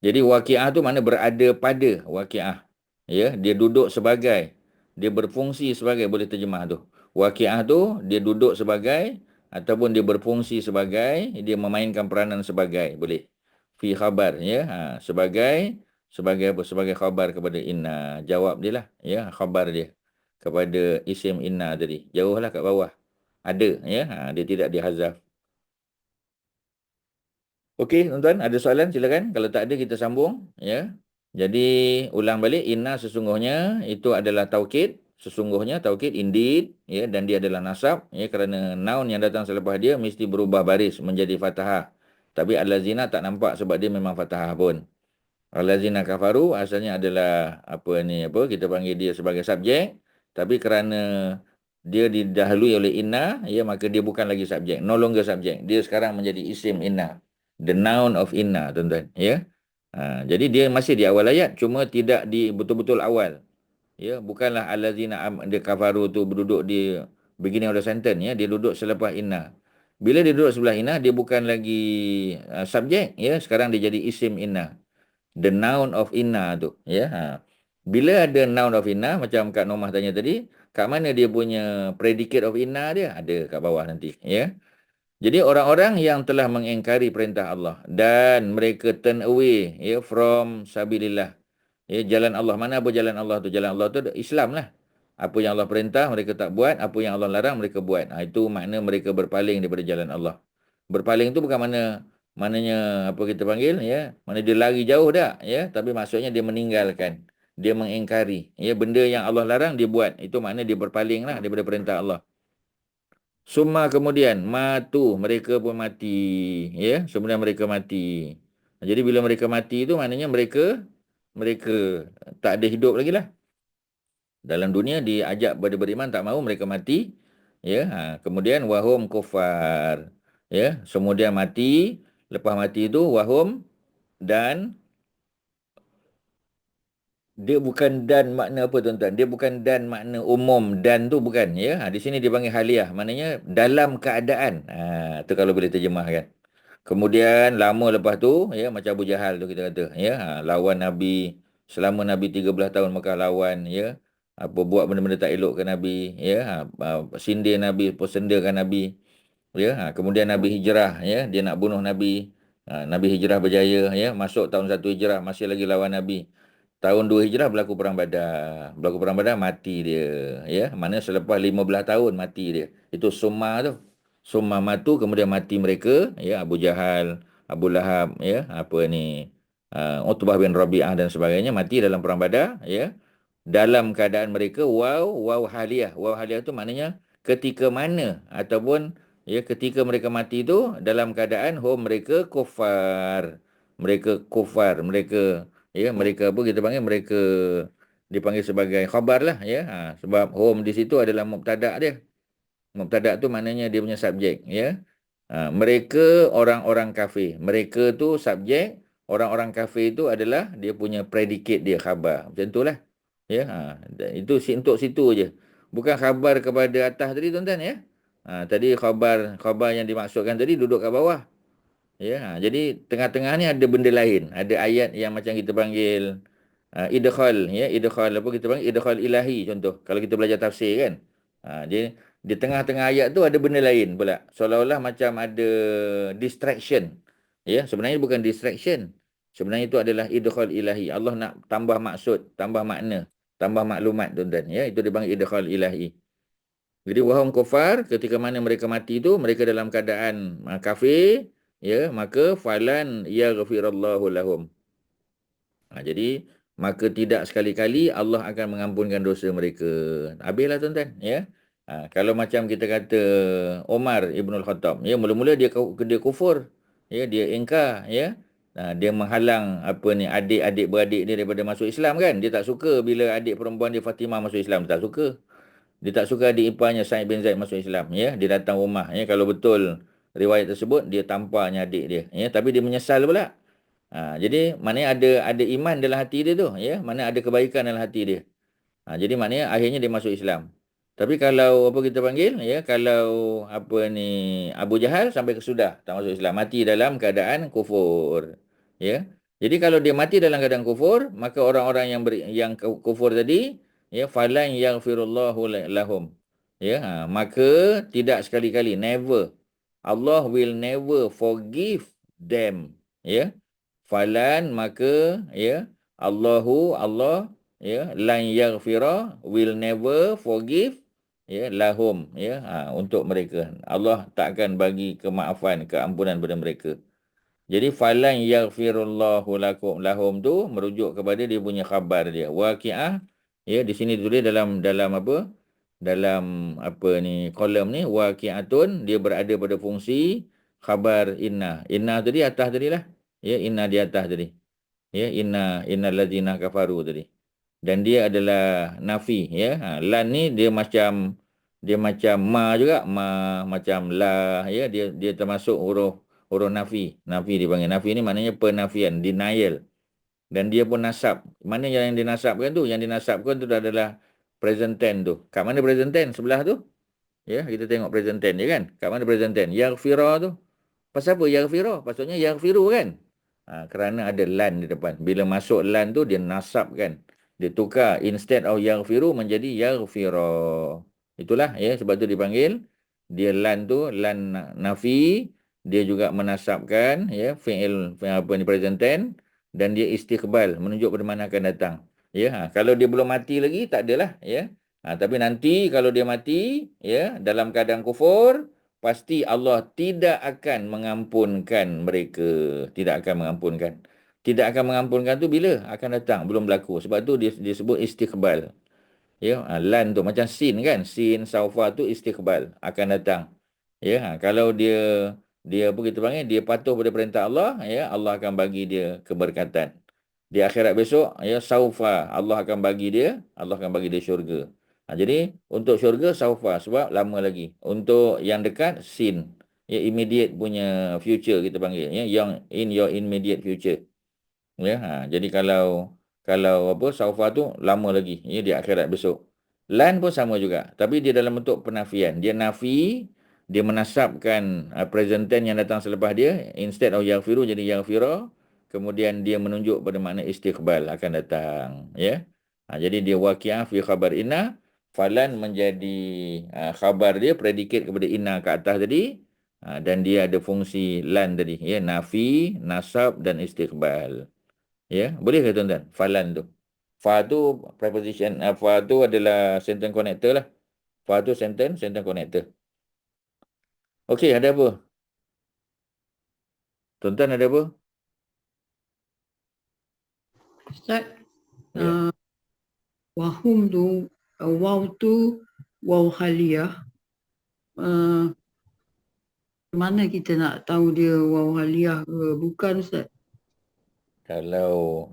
Jadi waqi'ah tu mana berada pada, waqi'ah, ya, dia duduk sebagai, dia berfungsi sebagai, boleh terjemah tu. Waqi'ah tu dia duduk sebagai ataupun dia berfungsi sebagai, dia memainkan peranan sebagai, boleh. Fi khabar, ya, sebagai sebagai apa? Sebagai khabar kepada inna. Jawab dia lah, ya, khabar dia kepada isim inna tadi. Jauhlah kat bawah. Ada, ya, dia tidak dihazaf. Okey, tuan-tuan, ada soalan silakan. Kalau tak ada kita sambung, ya. Jadi ulang balik, inna sesungguhnya itu adalah taukid, sesungguhnya taukid indeed, ya, dan dia adalah nasab, ya, kerana noun yang datang selepas dia mesti berubah baris menjadi fathah. Tapi allazina tak nampak sebab dia memang fathah pun. Allazina kafaru asalnya adalah apa kita panggil dia sebagai subjek, tapi kerana dia didahului oleh inna, ya, maka dia bukan lagi subjek, no longer subjek. Dia sekarang menjadi isim inna. The noun of inna, tuan-tuan, ya. Jadi dia masih di awal ayat, cuma tidak di betul-betul awal. Ya, bukanlah allazina dia kafaru tu berduduk di beginning of the sentence, ya, dia duduk selepas inna. Bila dia duduk sebelah inna, dia bukan lagi subjek, ya, sekarang dia jadi isim inna. The noun of inna tu, ya. Bila ada noun of inna, macam Kak Nomah tanya tadi, kat mana dia punya predicate of inna dia? Ada kat bawah nanti, ya. Jadi orang-orang yang telah mengingkari perintah Allah dan mereka turn away, ya, from sabilillah. Ya, jalan Allah. Mana apa jalan Allah tu? Jalan Allah tu Islam lah. Apa yang Allah perintah mereka tak buat, apa yang Allah larang mereka buat. Itu makna mereka berpaling daripada jalan Allah. Berpaling tu bukan maknanya apa kita panggil, ya. Mana dia lari jauh dah, ya, tapi maksudnya dia meninggalkan. Dia mengingkari, ya, benda yang Allah larang dia buat. Itu makna dia berpaling lah daripada perintah Allah. Summa kemudian matu, mereka pun mati, ya, kemudian mereka mati. Jadi bila mereka mati itu maknanya mereka tak ada hidup lagi lah. Dalam dunia diajak pada beriman tak mahu, mereka mati, ya. Kemudian wahum kufar, ya, kemudian mati, lepas mati itu wahum, dan dia bukan dan makna apa, tuan-tuan? Dia bukan dan makna umum, dan tu bukan, ya. Di sini dia panggil haliah, maknanya dalam keadaan. Tu kalau boleh terjemahkan. Kemudian lama lepas tu, ya, macam Abu Jahal tu kita kata, ya, lawan Nabi selama Nabi 13 tahun Mekah lawan, ya. Buat benda-benda tak elok ke Nabi, ya. Sindir Nabi, persendakan Nabi, ya. Kemudian Nabi hijrah, ya, dia nak bunuh Nabi. Nabi hijrah berjaya, ya, masuk tahun 1 hijrah masih lagi lawan Nabi. Tahun 2 hijrah berlaku perang Badar. Berlaku perang Badar mati dia, ya. Mana selepas 15 tahun mati dia. Itu summa tu. Summa matu, kemudian mati mereka, ya, Abu Jahal, Abu Lahab, ya, Utbah bin Rabi'ah dan sebagainya mati dalam perang Badar, ya. Dalam keadaan mereka waw haliyah. Waw haliyah tu maknanya ketika mana ataupun, ya, ketika mereka mati itu dalam keadaan mereka kufar. Mereka kufar, mereka, ya, mereka apa kita panggil, mereka dipanggil sebagai khabar lah, ya. Sebab hum di situ adalah mubtada' dia. Mubtada' tu maknanya dia punya subjek, ya. Mereka orang-orang kafir. Mereka tu subjek, orang-orang kafir itu adalah dia punya predicate dia, khabar. Macam itulah. Ya, itu untuk situ je. Bukan khabar kepada atas tadi, tuan-tuan, ya. Tadi khabar yang dimaksudkan tadi duduk kat bawah. Ya, jadi tengah-tengah ni ada benda lain. Ada ayat yang macam kita panggil idkhal, ya, idkhal apa kita panggil idkhal ilahi contoh. Kalau kita belajar tafsir kan. Dia di tengah-tengah ayat tu ada benda lain pula. Seolah-olah macam ada distraction. Ya, sebenarnya bukan distraction. Sebenarnya itu adalah idkhal ilahi. Allah nak tambah maksud, tambah makna, tambah maklumat, tuan-tuan, ya. Itu dipanggil idkhal ilahi. Jadi wahum kufar, ketika mana mereka mati itu mereka dalam keadaan kafir, ya, maka falan yaghfirallahu lahum. Jadi maka tidak sekali-kali Allah akan mengampunkan dosa mereka. Habislah, tuan-tuan, ya. Kalau macam kita kata Umar Ibn Al-Khattab, ya, mula-mula dia kufur, ya, dia ingkar, ya. Dia menghalang adik-adik beradik dia daripada masuk Islam kan. Dia tak suka bila adik perempuan dia Fatimah masuk Islam, tak suka. Dia tak suka adik iparnya Sa'id bin Zaid masuk Islam, ya. Dia datang rumah, ya. Kalau betul riwayat tersebut, dia tamparnya adik dia, ya. Tapi dia menyesal pula. Jadi maknanya ada iman dalam hati dia tu, ya. Mana ada kebaikan dalam hati dia. Jadi maknanya akhirnya dia masuk Islam. Tapi kalau apa kita panggil, ya, kalau Abu Jahal sampai ke sudah tak masuk Islam, mati dalam keadaan kufur, ya. Jadi kalau dia mati dalam keadaan kufur, maka orang-orang yang kufur tadi, ya, falan yaghfirullahu lahum, ya. Maka tidak sekali-kali, never, Allah will never forgive them, ya. Falan, maka, ya, Allah, ya, lan yaghfira, will never forgive, ya, lahum, ya, untuk mereka. Allah tak akan bagi kemaafan, keampunan pada mereka. Jadi falan yaghfirullahu lahum tu merujuk kepada dia punya khabar dia. Waqiah, ya, di sini ditulis dalam apa? Dalam apa ni kolom ni, waqiatun, dia berada pada fungsi khabar inna. Inna tadi atas tadi lah. Ya, inna di atas tadi. Ya, innal ladzina kafaru tadi. Dan dia adalah nafi, ya. Lan ni dia macam ma juga, macam la, ya, dia termasuk huruf nafi. Nafi dipanggil. Nafi ni maknanya penafian, denial. Dan dia pun nasab. Mana yang dinasabkan tu? Yang dinasabkan tu adalah present tense tu. Kat mana present tense? Sebelah tu. Ya, kita tengok present tense je kan. Kat mana present tense? Yaghfira tu. Pasal apa yaghfira? Maksudnya yaghfiru kan. Kerana ada lan di depan. Bila masuk lan tu dia nasabkan. Dia tukar instead of yaghfiru menjadi yaghfira. Itulah, ya, sebab tu dipanggil dia lan tu lan nafi, dia juga menasabkan, ya, fi'il apa ni present tense, dan dia istiqbal, menunjuk pada mana akan datang. Ya, kalau dia belum mati lagi tak adalah, ya. Tapi nanti kalau dia mati, ya, dalam keadaan kufur, pasti Allah tidak akan mengampunkan mereka. Tidak akan mengampunkan. Tidak akan mengampunkan tu bila akan datang, belum berlaku. Sebab tu dia disebut istiqbal. Ya, lan tu macam sin kan. Sin, saufa tu istiqbal, akan datang. Ya, kalau dia apa kita panggil, dia patuh pada perintah Allah, ya, Allah akan bagi dia keberkatan. Di akhirat besok, ya, saufa, Allah akan bagi dia syurga. Jadi untuk syurga saufa sebab lama lagi. Untuk yang dekat sin, ya, immediate punya future kita panggil, ya, yang in your immediate future. Ya, jadi kalau apa saufa tu lama lagi, ya, di akhirat besok. Lan pun sama juga, tapi dia dalam bentuk penafian. Dia nafi, dia menasabkan present tense yang datang selepas dia, instead of yaghfiru jadi yaghfira, kemudian dia menunjuk pada makna istiqbal, akan datang, ya. Jadi dia waqiah fi khabar inna, falan menjadi khabar dia predikat kepada inna ke atas tadi, dan dia ada fungsi lan tadi, ya, nafi, nasab dan istiqbal. Ya, boleh ke tuan-tuan? Falan tu. Fa tu preposition, fa tu adalah sentence connector lah. Fa tu sentence connector. Okey, ada apa? Tuan-tuan ada apa?
Ustaz,
Ya.
wahum tu, waw tu, waw haliyah. Mana kita nak tahu dia waw haliyah ke bukan, Ustaz?
Kalau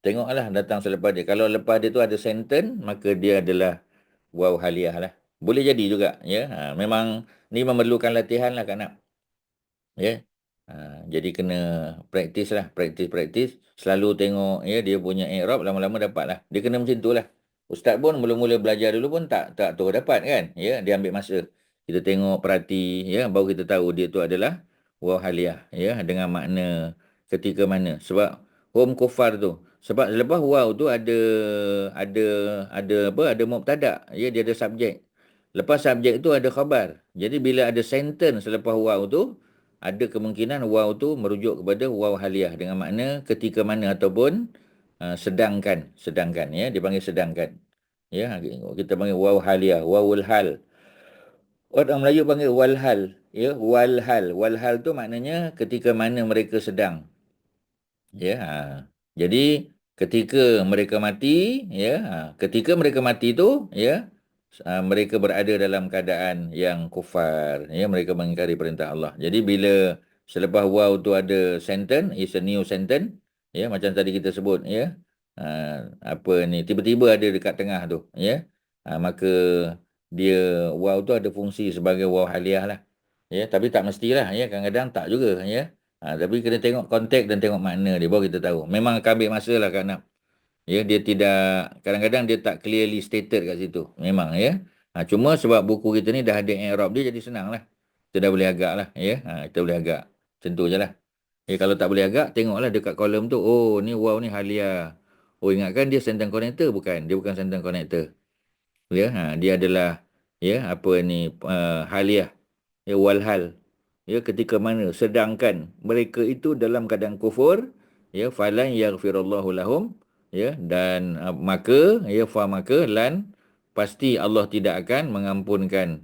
tengoklah datang selepas dia. Kalau lepas dia tu ada sentence, maka dia adalah waw haliyah lah. Boleh jadi juga, ya. Memang ni memerlukan latihan lah, Kak Nak. Ya. Jadi kena praktis lah, praktis. Selalu tengok, ya, dia punya i'rab, lama-lama dapat lah. Dia kena macam tu lah. Ustaz pun mula-mula belajar dulu pun tak tahu dapat kan. Ya, dia ambil masa. Kita tengok, perhati, ya, baru kita tahu dia tu adalah waw haliyah, ya, dengan makna ketika mana. Sebab hum kufar tu. Sebab selepas waw tu ada apa? Ada mubtada, ya, dia ada subjek. Lepas subjek tu ada khabar. Jadi bila ada sentence selepas waw tu, ada kemungkinan waw tu merujuk kepada waw haliyah dengan makna ketika mana ataupun sedangkan, ya, dipanggil sedangkan. Ya, kita panggil waw haliyah, wawul hal. Orang Melayu panggil walhal, ya, walhal. Walhal tu maknanya ketika mana mereka sedang. Ya. Jadi ketika mereka mati, ya, ketika mereka mati tu, ya, mereka berada dalam keadaan yang kufar, ya, mereka mengingkari perintah Allah. Jadi bila selepas waw tu ada sentence, is a new sentence, ya, macam tadi kita sebut, ya, apa ni, tiba-tiba ada dekat tengah tu, ya, maka dia waw tu ada fungsi sebagai waw haliyah lah, ya, tapi tak mestilah, ya, kadang-kadang tak juga, ya. Tapi kena tengok konteks dan tengok makna dia, baru kita tahu. Memang akan ambil masa lah, Kak Nak. Ya, dia tidak, kadang-kadang dia tak clearly stated kat situ. Memang, ya. Cuma sebab buku kita ni dah ada i'rab dia, jadi senang lah. Kita dah boleh agak lah, ya. Kita boleh agak. Macam tu je lah. Kalau tak boleh agak, tengoklah dekat kolom tu. Oh, ni waw ni haliyah. Oh, ingatkan dia sentence connector? Bukan. Dia bukan sentence connector. Ya, dia adalah, ya, apa ni, haliyah. Ya, walhal. Ya, ketika mana sedangkan mereka itu dalam keadaan kufur, ya, falan yaghfirullahu lahum, ya, dan maka lan pasti Allah tidak akan mengampunkan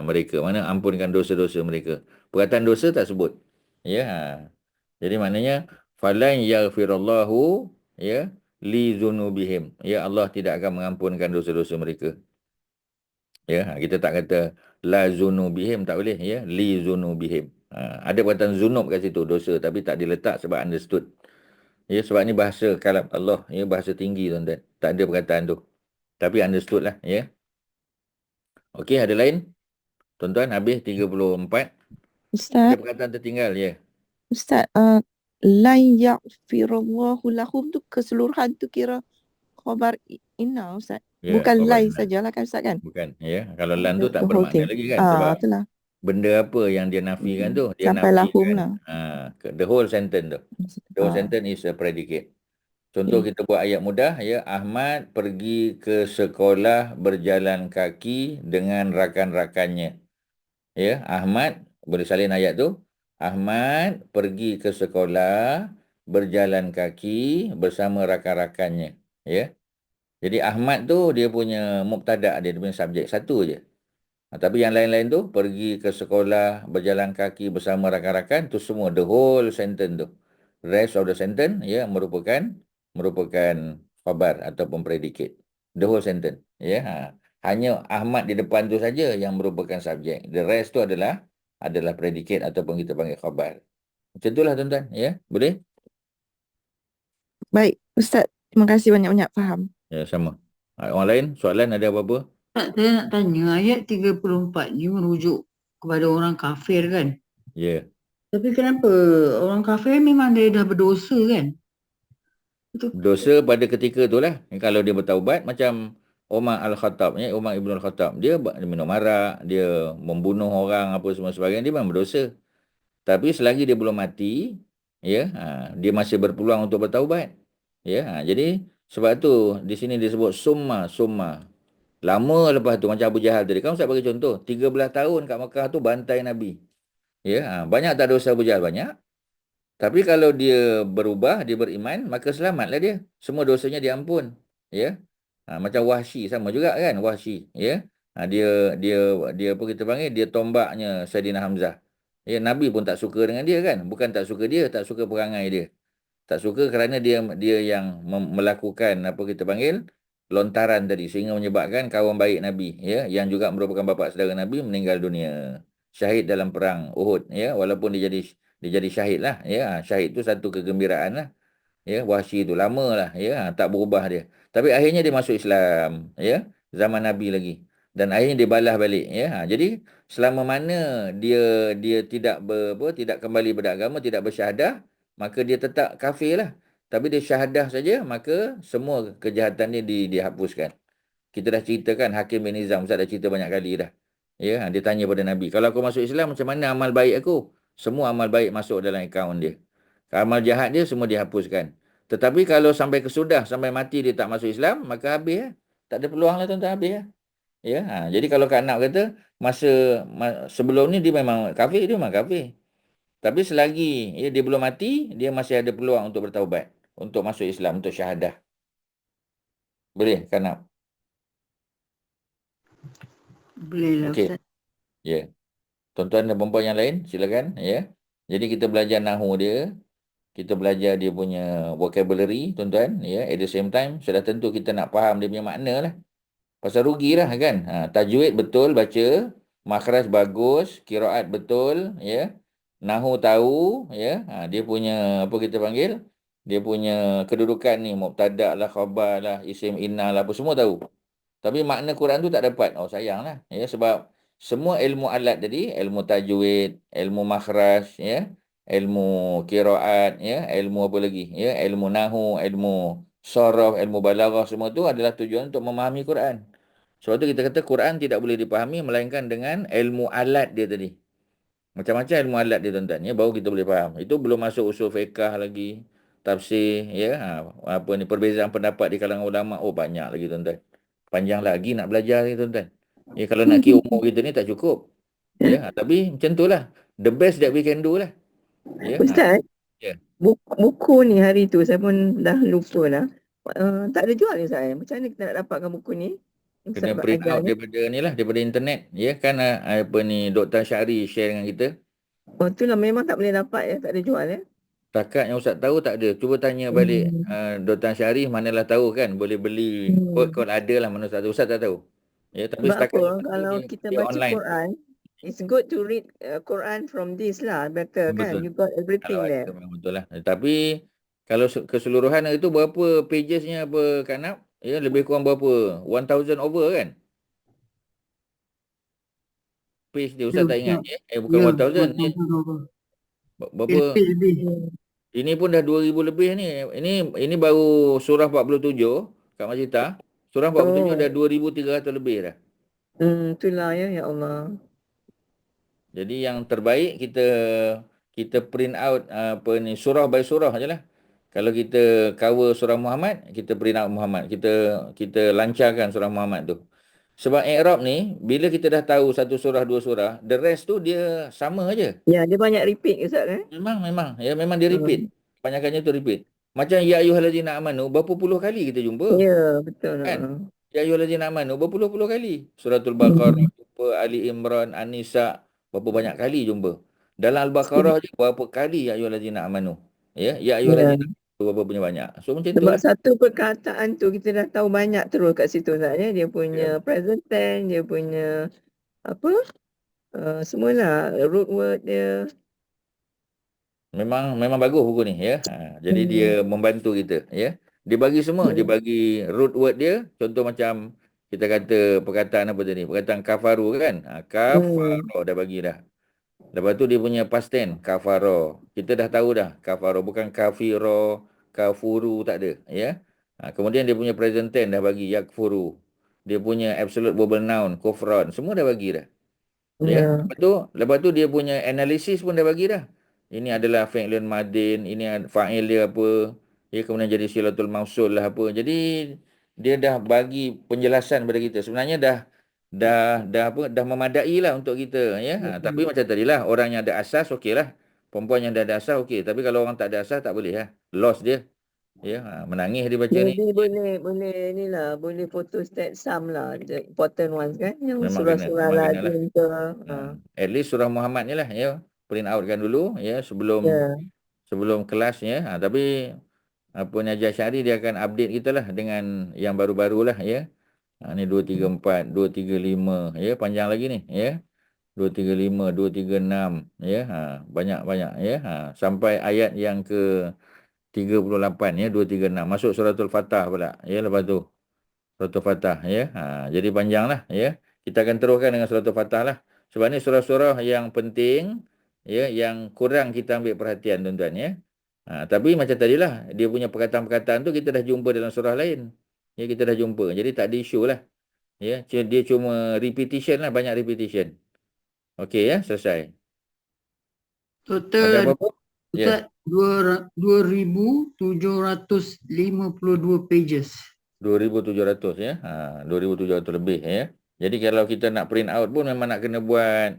mereka. Mana ampunkan dosa-dosa mereka. Perkataan dosa tak sebut. Ya. Jadi maknanya falan yaghfirallahu li dzunubihim. Ya, Allah tidak akan mengampunkan dosa-dosa mereka. Ya, kita tak kata la zunubihim, tak boleh li zunubihim. Ada perkataan zunub kat situ, dosa, tapi tak diletak sebab understood. Ya, sebab ni bahasa kalam Allah, bahasa tinggi tuan-tuan. Tak ada perkataan tu. Tapi understood lah, ya. Okey, ada lain? Tuan-tuan, habis 34. Ada
Ustaz,
perkataan tertinggal, ya.
Ustaz, la yaghfirullahu lahum tu keseluruhan tu kira khabar inna Ustaz.
Ya,
Bukan
khabar
lai
inna.
sajalah kan Ustaz kan?
Bukan, ya. Kalau lan tu tak
The whole
bermakna
thing.
lagi kan, sebab
Itulah.
benda apa yang dia nafikan tu? Dia
Sampai lahum
nafikan
lah.
the whole sentence tu. The whole sentence is a predicate. Contoh kita buat ayat mudah, ya. Ahmad pergi ke sekolah berjalan kaki dengan rakan-rakannya. Ya, Ahmad, boleh salin ayat tu. Ahmad pergi ke sekolah berjalan kaki bersama rakan-rakannya. Ya. Jadi Ahmad tu dia punya mubtada, dia punya subjek satu je. Tapi yang lain-lain tu pergi ke sekolah berjalan kaki bersama rakan-rakan tu semua the whole sentence tu. Rest of the sentence merupakan khabar ataupun predicate. The whole sentence, Hanya Ahmad di depan tu saja yang merupakan subjek. The rest tu adalah predicate ataupun kita panggil khabar. Macam itulah tuan-tuan, ya. Boleh?
Baik, Ustaz. Terima kasih banyak-banyak, faham.
Ya, sama. Orang lain soalan ada apa-apa?
Tak, saya nak tanya, ayat 34 ni merujuk kepada orang kafir kan?
Ya.
Tapi kenapa orang kafir memang dia dah berdosa kan?
Dosa pada ketika tu lah. Kalau dia bertaubat macam Umar Al-Khattab, Umar Ibn Al-Khattab, dia minum arak, dia membunuh orang apa semua sebagainya, dia memang berdosa. Tapi selagi dia belum mati, dia masih berpeluang untuk bertaubat. Jadi sebab tu di sini disebut summa. Lama lepas tu macam Abu Jahal tadi. Kan Ustaz bagi contoh, 13 tahun kat Mekah tu bantai Nabi. Banyak tak dosa Abu Jahal? Banyak. Tapi kalau dia berubah, dia beriman, maka selamatlah dia. Semua dosanya diampun. Macam Wahsy sama juga kan, Wahsy. Dia apa kita panggil, dia tombaknya Saidina Hamzah. Nabi pun tak suka dengan dia kan. Bukan tak suka dia, tak suka perangai dia. Tak suka kerana dia yang melakukan apa kita panggil lontaran tadi sehingga menyebabkan kawan baik Nabi yang juga merupakan bapa saudara Nabi meninggal dunia. Syahid dalam perang Uhud walaupun dia jadi syahid lah syahid tu satu kegembiraan lah. Wahsy tu lama lah tak berubah dia. Tapi akhirnya dia masuk Islam zaman Nabi lagi dan akhirnya dia balas balik jadi selama mana dia tidak tidak kembali beragama, tidak bersyahadah, maka dia tetap kafir lah. Tapi dia syahadah saja, maka semua kejahatan dia dihapuskan. Kita dah ceritakan Hakim bin Nizam, Ustaz dah cerita banyak kali dah. Dia tanya pada Nabi, kalau aku masuk Islam macam mana amal baik aku? Semua amal baik masuk dalam akaun dia. Amal jahat dia semua dihapuskan. Tetapi kalau sampai sampai mati dia tak masuk Islam, maka habis . Tak ada peluang lah tuan-tuan, habis . Jadi kalau Kak Nak kata sebelum ni dia memang kafir, dia memang kafir. Tapi selagi dia belum mati, dia masih ada peluang untuk bertaubat, untuk masuk Islam, untuk syahadah. Boleh Kak Nak?
Boleh lah
Okey.
Ustaz.
Ya. Tuan-tuan dan puan-puan yang lain, silakan Jadi kita belajar nahu dia, kita belajar dia punya vocabulary, tuan-tuan at the same time sudah tentu kita nak faham dia punya makna lah. Pasal rugilah kan. Tajwid betul baca, makhraj bagus, qiraat betul Nahu tahu dia punya apa kita panggil? Dia punya kedudukan ni mubtada lah, khabar lah, isim inna lah, apa semua tahu. Tapi makna Quran tu tak dapat. Oh sayanglah sebab semua ilmu alat tadi, ilmu tajwid, ilmu makhraj ilmu qiraat ilmu apa lagi ilmu nahu, ilmu saraf, ilmu balaghah, semua tu adalah tujuan untuk memahami Quran. Sebab tu kita kata Quran tidak boleh dipahami melainkan dengan ilmu alat dia tadi. Macam-macam ilmu alat dia tuan-tuan baru kita boleh faham. Itu belum masuk usul fiqh lagi, tafsir apa ni, perbezaan pendapat di kalangan ulama. Oh banyak lagi tuan-tuan. Panjang lagi nak belajar ni tuan-tuan. Kalau nak kira umur kita ni tak cukup. Tapi macam tu lah. The best that we can do lah.
Ustaz,
Ya.
buku ni hari tu saya pun dah lupa lah.
Tak ada jual ni Ustaz. Macam mana kita nak dapatkan buku ni? Ustaz
Kena print
ajar
out
ni.
daripada ni lah, daripada internet. Ya, kan apa ni, Dr. Syahri share dengan kita.
Oh, itulah memang tak boleh dapat ya. Tak ada jual ya.
Takat yang Ustaz tahu tak ada. Cuba tanya balik Dr. Syahri, manalah tahu kan. Boleh beli. Kalau ada lah, mana Ustaz tahu. Ustaz tak tahu. Ya, tapi
Sebab
setakat
apa?
Ustaz tahu
Kalau
dia,
kita
dia
baca
online.
Quran, it's good to read Quran from this lah. Better kan?
Betul.
You got everything
Kalau
there.
ada memang betul lah. Tapi kalau keseluruhan itu berapa pagesnya apa Kak Nap? Ya, lebih kurang berapa? 1000 over kan? Page dia Ustaz tak ingat. Bukan
Ya,
1000. Ni berapa?
lebih.
Ini pun dah 2000 lebih ni. Ini baru surah 47 Kak Masita. Surah 47 dah 2300 lebih dah.
Itulah ya Allah.
Jadi yang terbaik kita print out apa ni, surah by surah je lah. Kalau kita cover surah Muhammad, kita print out Muhammad. Kita lancarkan surah Muhammad tu. Sebab i'rab ni, bila kita dah tahu satu surah, dua surah, the rest tu dia sama aje.
Ya, dia banyak repeat Ustaz kan?
Memang. Ya, memang dia repeat. Kebanyakannya tu repeat. Macam Ya ayyuhallazina amanu, berapa puluh kali kita jumpa.
Ya, betul.
Kan? Ya ayyuhallazina amanu, berpuluh-puluh kali. Suratul Baqarah jumpa, Ali Imran, An-Nisa, berapa banyak kali jumpa. Dalam Al-Baqarah je berapa kali Ya ayyuhallazina amanu. Ya ayyuhallazina amanu berapa punya banyak. So macam tu
Sebab
lah.
satu perkataan tu kita dah tahu banyak terus kat situ Ustaz ya. Dia punya present tense, dia punya apa? Semualah root word dia.
Memang bagus buku ni ya. Jadi dia membantu kita ya. Dia bagi semua, dia bagi root word dia. Contoh macam kita kata perkataan apa tadi? Perkataan kafaru kan? Kafaro dah bagi dah. Lepas tu dia punya past tense kafaro. Kita dah tahu dah kafaro, bukan kafiro, kafuru, tak ada ya. Kemudian dia punya present tense dah bagi yakfuru. Dia punya absolute verbal noun kufran, semua dah bagi dah. Ya. Lepas tu dia punya analisis pun dah bagi dah. Ini adalah fi'lun madin, ini fa'il dia apa. Ya, kemudian jadi silatul mausul lah apa. Jadi dia dah bagi penjelasan kepada kita. Sebenarnya dah memadai lah untuk kita ya. Tapi macam tadilah, orang yang ada asas okeylah. Perempuan yang dah ada asas okey. Tapi kalau orang tak ada asas tak boleh lah. Loss dia. Ya, menangis dia baca ni.
Jadi boleh inilah, boleh photostat some lah, the important ones kan, yang
Memang
surah-surah
kena lah.
lazim ke.
At least surah Muhammad ni lah ya. Print outkan dulu ya sebelum kelas ya. Tapi apa ni, Haji Syahri dia akan update kita lah dengan yang baru-baru lah ya. Ni 234, 235 ya, panjang lagi ni ya. 235, 236 ya. Banyak-banyak ya. Sampai ayat yang ke 38 ya, 236. Masuk suratul Fatah pula ya lepas tu. Suratul Fatah ya. Jadi panjang lah ya. Kita akan teruskan dengan suratul Fatah lah. Sebab ni surah-surah yang penting ya, yang kurang kita ambil perhatian tuan-tuan ya. Tapi macam tadilah, dia punya perkataan-perkataan tu kita dah jumpa dalam surah lain. Ya, kita dah jumpa. Jadi tak ada isu lah. Ya, dia cuma repetition lah, banyak repetition. Okey ya, selesai. Ada
Total
apa-apa? Ya.
Ustaz 2752 pages.
2,700 ya. 2,700 lebih ya. Jadi kalau kita nak print out pun memang nak kena buat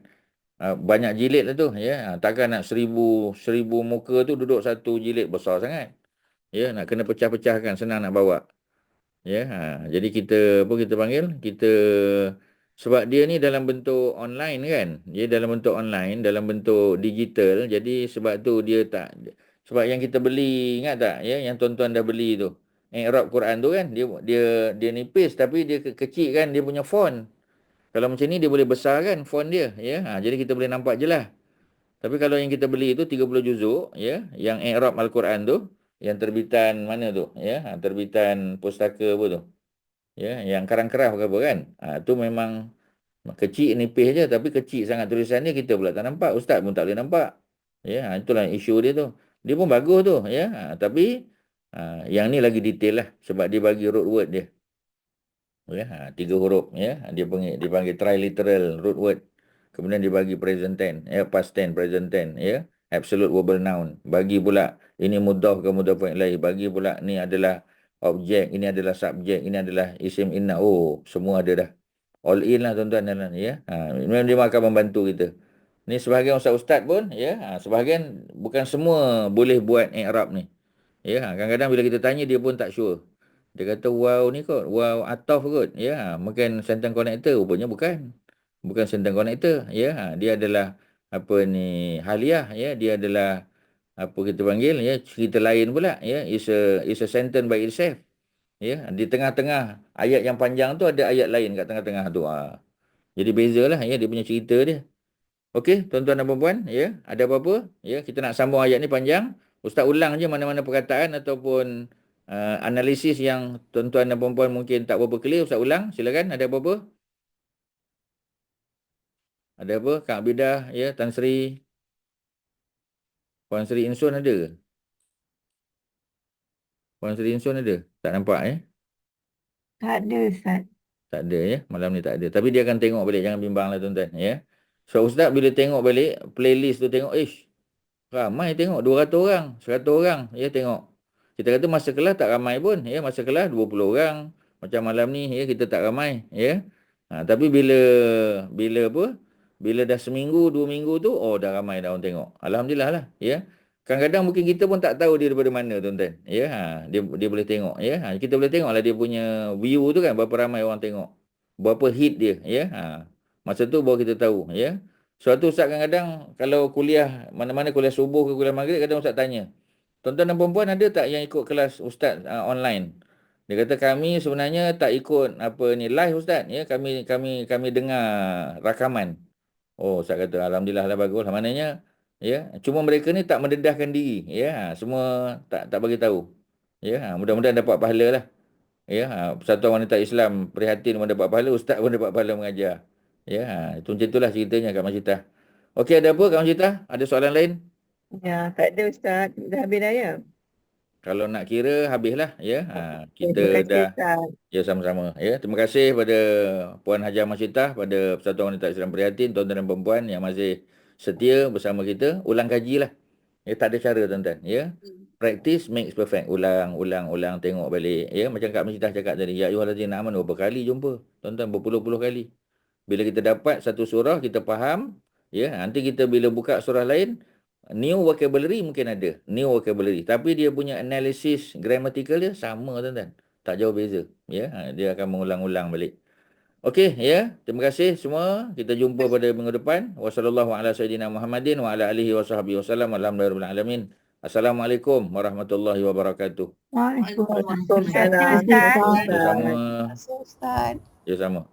banyak jilid lah tu ya. Takkan nak 1000 muka tu duduk satu jilid besar sangat. Ya, nak kena pecah-pecahkan, senang nak bawa. Ya, jadi kita panggil? Sebab dia ni dalam bentuk online kan. Dia dalam bentuk online, dalam bentuk digital. Jadi sebab tu dia tak, sebab yang kita beli, ingat tak ya, yang tuan-tuan dah beli tu. I'rab Quran tu kan, dia nipis tapi dia kecil kan dia punya font. Kalau macam ni dia boleh besarkan font dia ya. Jadi kita boleh nampak jelas. Tapi kalau yang kita beli itu 30 juzuk ya, yang I'rab Al-Quran tu, yang terbitan mana tu ya, terbitan pustaka apa tu? Ya, yang karang kerah ke apa kan? Tu memang kecil nipis je, tapi kecil sangat tulisan dia, kita pula tak nampak, ustaz pun tak boleh nampak. Ya, itulah isu dia tu. Dia pun bagus tu ya, tapi yang ni lagi detail lah sebab dia bagi root word dia. Ya, 3 huruf ya. Dia panggil triliteral root word. Kemudian dia bagi present tense, ya, past tense, present tense, ya. Absolute verbal noun. Bagi pula ini mudhaf ke mudhaf ilaih. Bagi pula ni adalah objek, ini adalah subjek, ini adalah isim inna. Oh, semua ada dah. All in lah tuan-tuan dan ya. Memang dia akan membantu kita. Ni sebahagian ustaz-ustaz pun ya, sebahagian bukan semua boleh buat i'rab ni. Ya, kadang-kadang bila kita tanya dia pun tak sure. Dia kata wow ni kot, wow ataf kot. Ya, mungkin sentence connector, rupanya bukan. Bukan sentence connector. Ya, dia adalah apa ni haliah. Ya, dia adalah apa kita panggil ya cerita lain pula. Ya, is a sentence by itself. Ya, di tengah-tengah ayat yang panjang tu ada ayat lain kat tengah-tengah tu. Jadi bezalah ya dia punya cerita dia. Okey, tuan-tuan dan puan-puan, ya, ada apa-apa? Ya, kita nak sambung ayat ni panjang. Ustaz ulang je mana-mana perkataan ataupun analisis yang tuan-tuan dan puan-puan mungkin tak berapa clear, Ustaz ulang. Silakan, ada apa-apa? Ada apa? Kak Abidah, ya, Tan Sri, Puan Sri Insun ada ke? Puan Sri Insun ada? Tak nampak ya?
Tak ada, Ustaz.
Tak ada ya, malam ni tak ada. Tapi dia akan tengok balik, jangan bimbanglah tuan-tuan, ya. So Ustaz bila tengok balik playlist tu tengok, ramai tengok 200 orang, 100 orang ya tengok. Kita kata masa kelas tak ramai pun ya, masa kelas 20 orang. Macam malam ni ya kita tak ramai ya. Tapi bila apa? Bila dah seminggu, 2 minggu tu dah ramai dah orang tengok. Alhamdulillah lah ya. Kadang-kadang mungkin kita pun tak tahu dia daripada mana tuan-tuan. Ya, dia boleh tengok ya. Kita boleh tengoklah dia punya view tu kan berapa ramai orang tengok. Berapa hit dia ya. Masa tu baru kita tahu ya. Suatu Ustaz kadang-kadang kalau kuliah, mana-mana kuliah subuh ke kuliah maghrib, kadang Ustaz tanya, tuan-tuan dan perempuan ada tak yang ikut kelas Ustaz online? Dia kata kami sebenarnya tak ikut apa ni live Ustaz, ya kami dengar rakaman. Oh, Ustaz kata alhamdulillah lah bagus. Maknanya ya, cuma mereka ni tak mendedahkan diri, ya, semua tak bagi tahu. Ya, mudah-mudahan dapat pahala lah. Ya, Persatuan Wanita Islam prihatin mendapat pahala, Ustaz pun dapat pahala mengajar. Ya, itu macam itulah ceritanya Kak Masita. Okey, ada apa Kak Masita? Ada soalan lain?
Ya, tak ada, Ustaz. Dah habis dah ya?
Kalau nak kira habislah ya. Kita
Terima kasih,
dah
Ustaz.
ya sama-sama ya. Terima kasih pada Puan Hajar Masita, pada Persatuan Wanita Islam Prihatin, tuan-tuan dan puan yang masih setia bersama kita. Ulang kajilah. Ya, tak ada cara tuan-tuan ya. Practice makes perfect. Ulang, tengok balik ya. Macam Kak Masita cakap tadi, ya ayyuhallazina amanu berapa kali jumpa. Tuan-tuan berpuluh-puluh kali. Bila kita dapat satu surah, kita faham ya. Nanti kita bila buka surah lain, new vocabulary mungkin ada, new vocabulary, tapi dia punya analisis grammatical dia sama tuan-tuan, tak jauh beza ya. Dia akan mengulang-ulang balik. Okey ya, terima kasih semua, kita jumpa pada minggu depan. Wassallallahu ala sayyidina Muhammadin wa ala alihi wasahbihi wasallam. Alhamdulillahirabbil alamin. Assalamualaikum warahmatullahi wabarakatuh.
Waalaikumsalam.
Ya sama.
Ustaz.
Ya sama.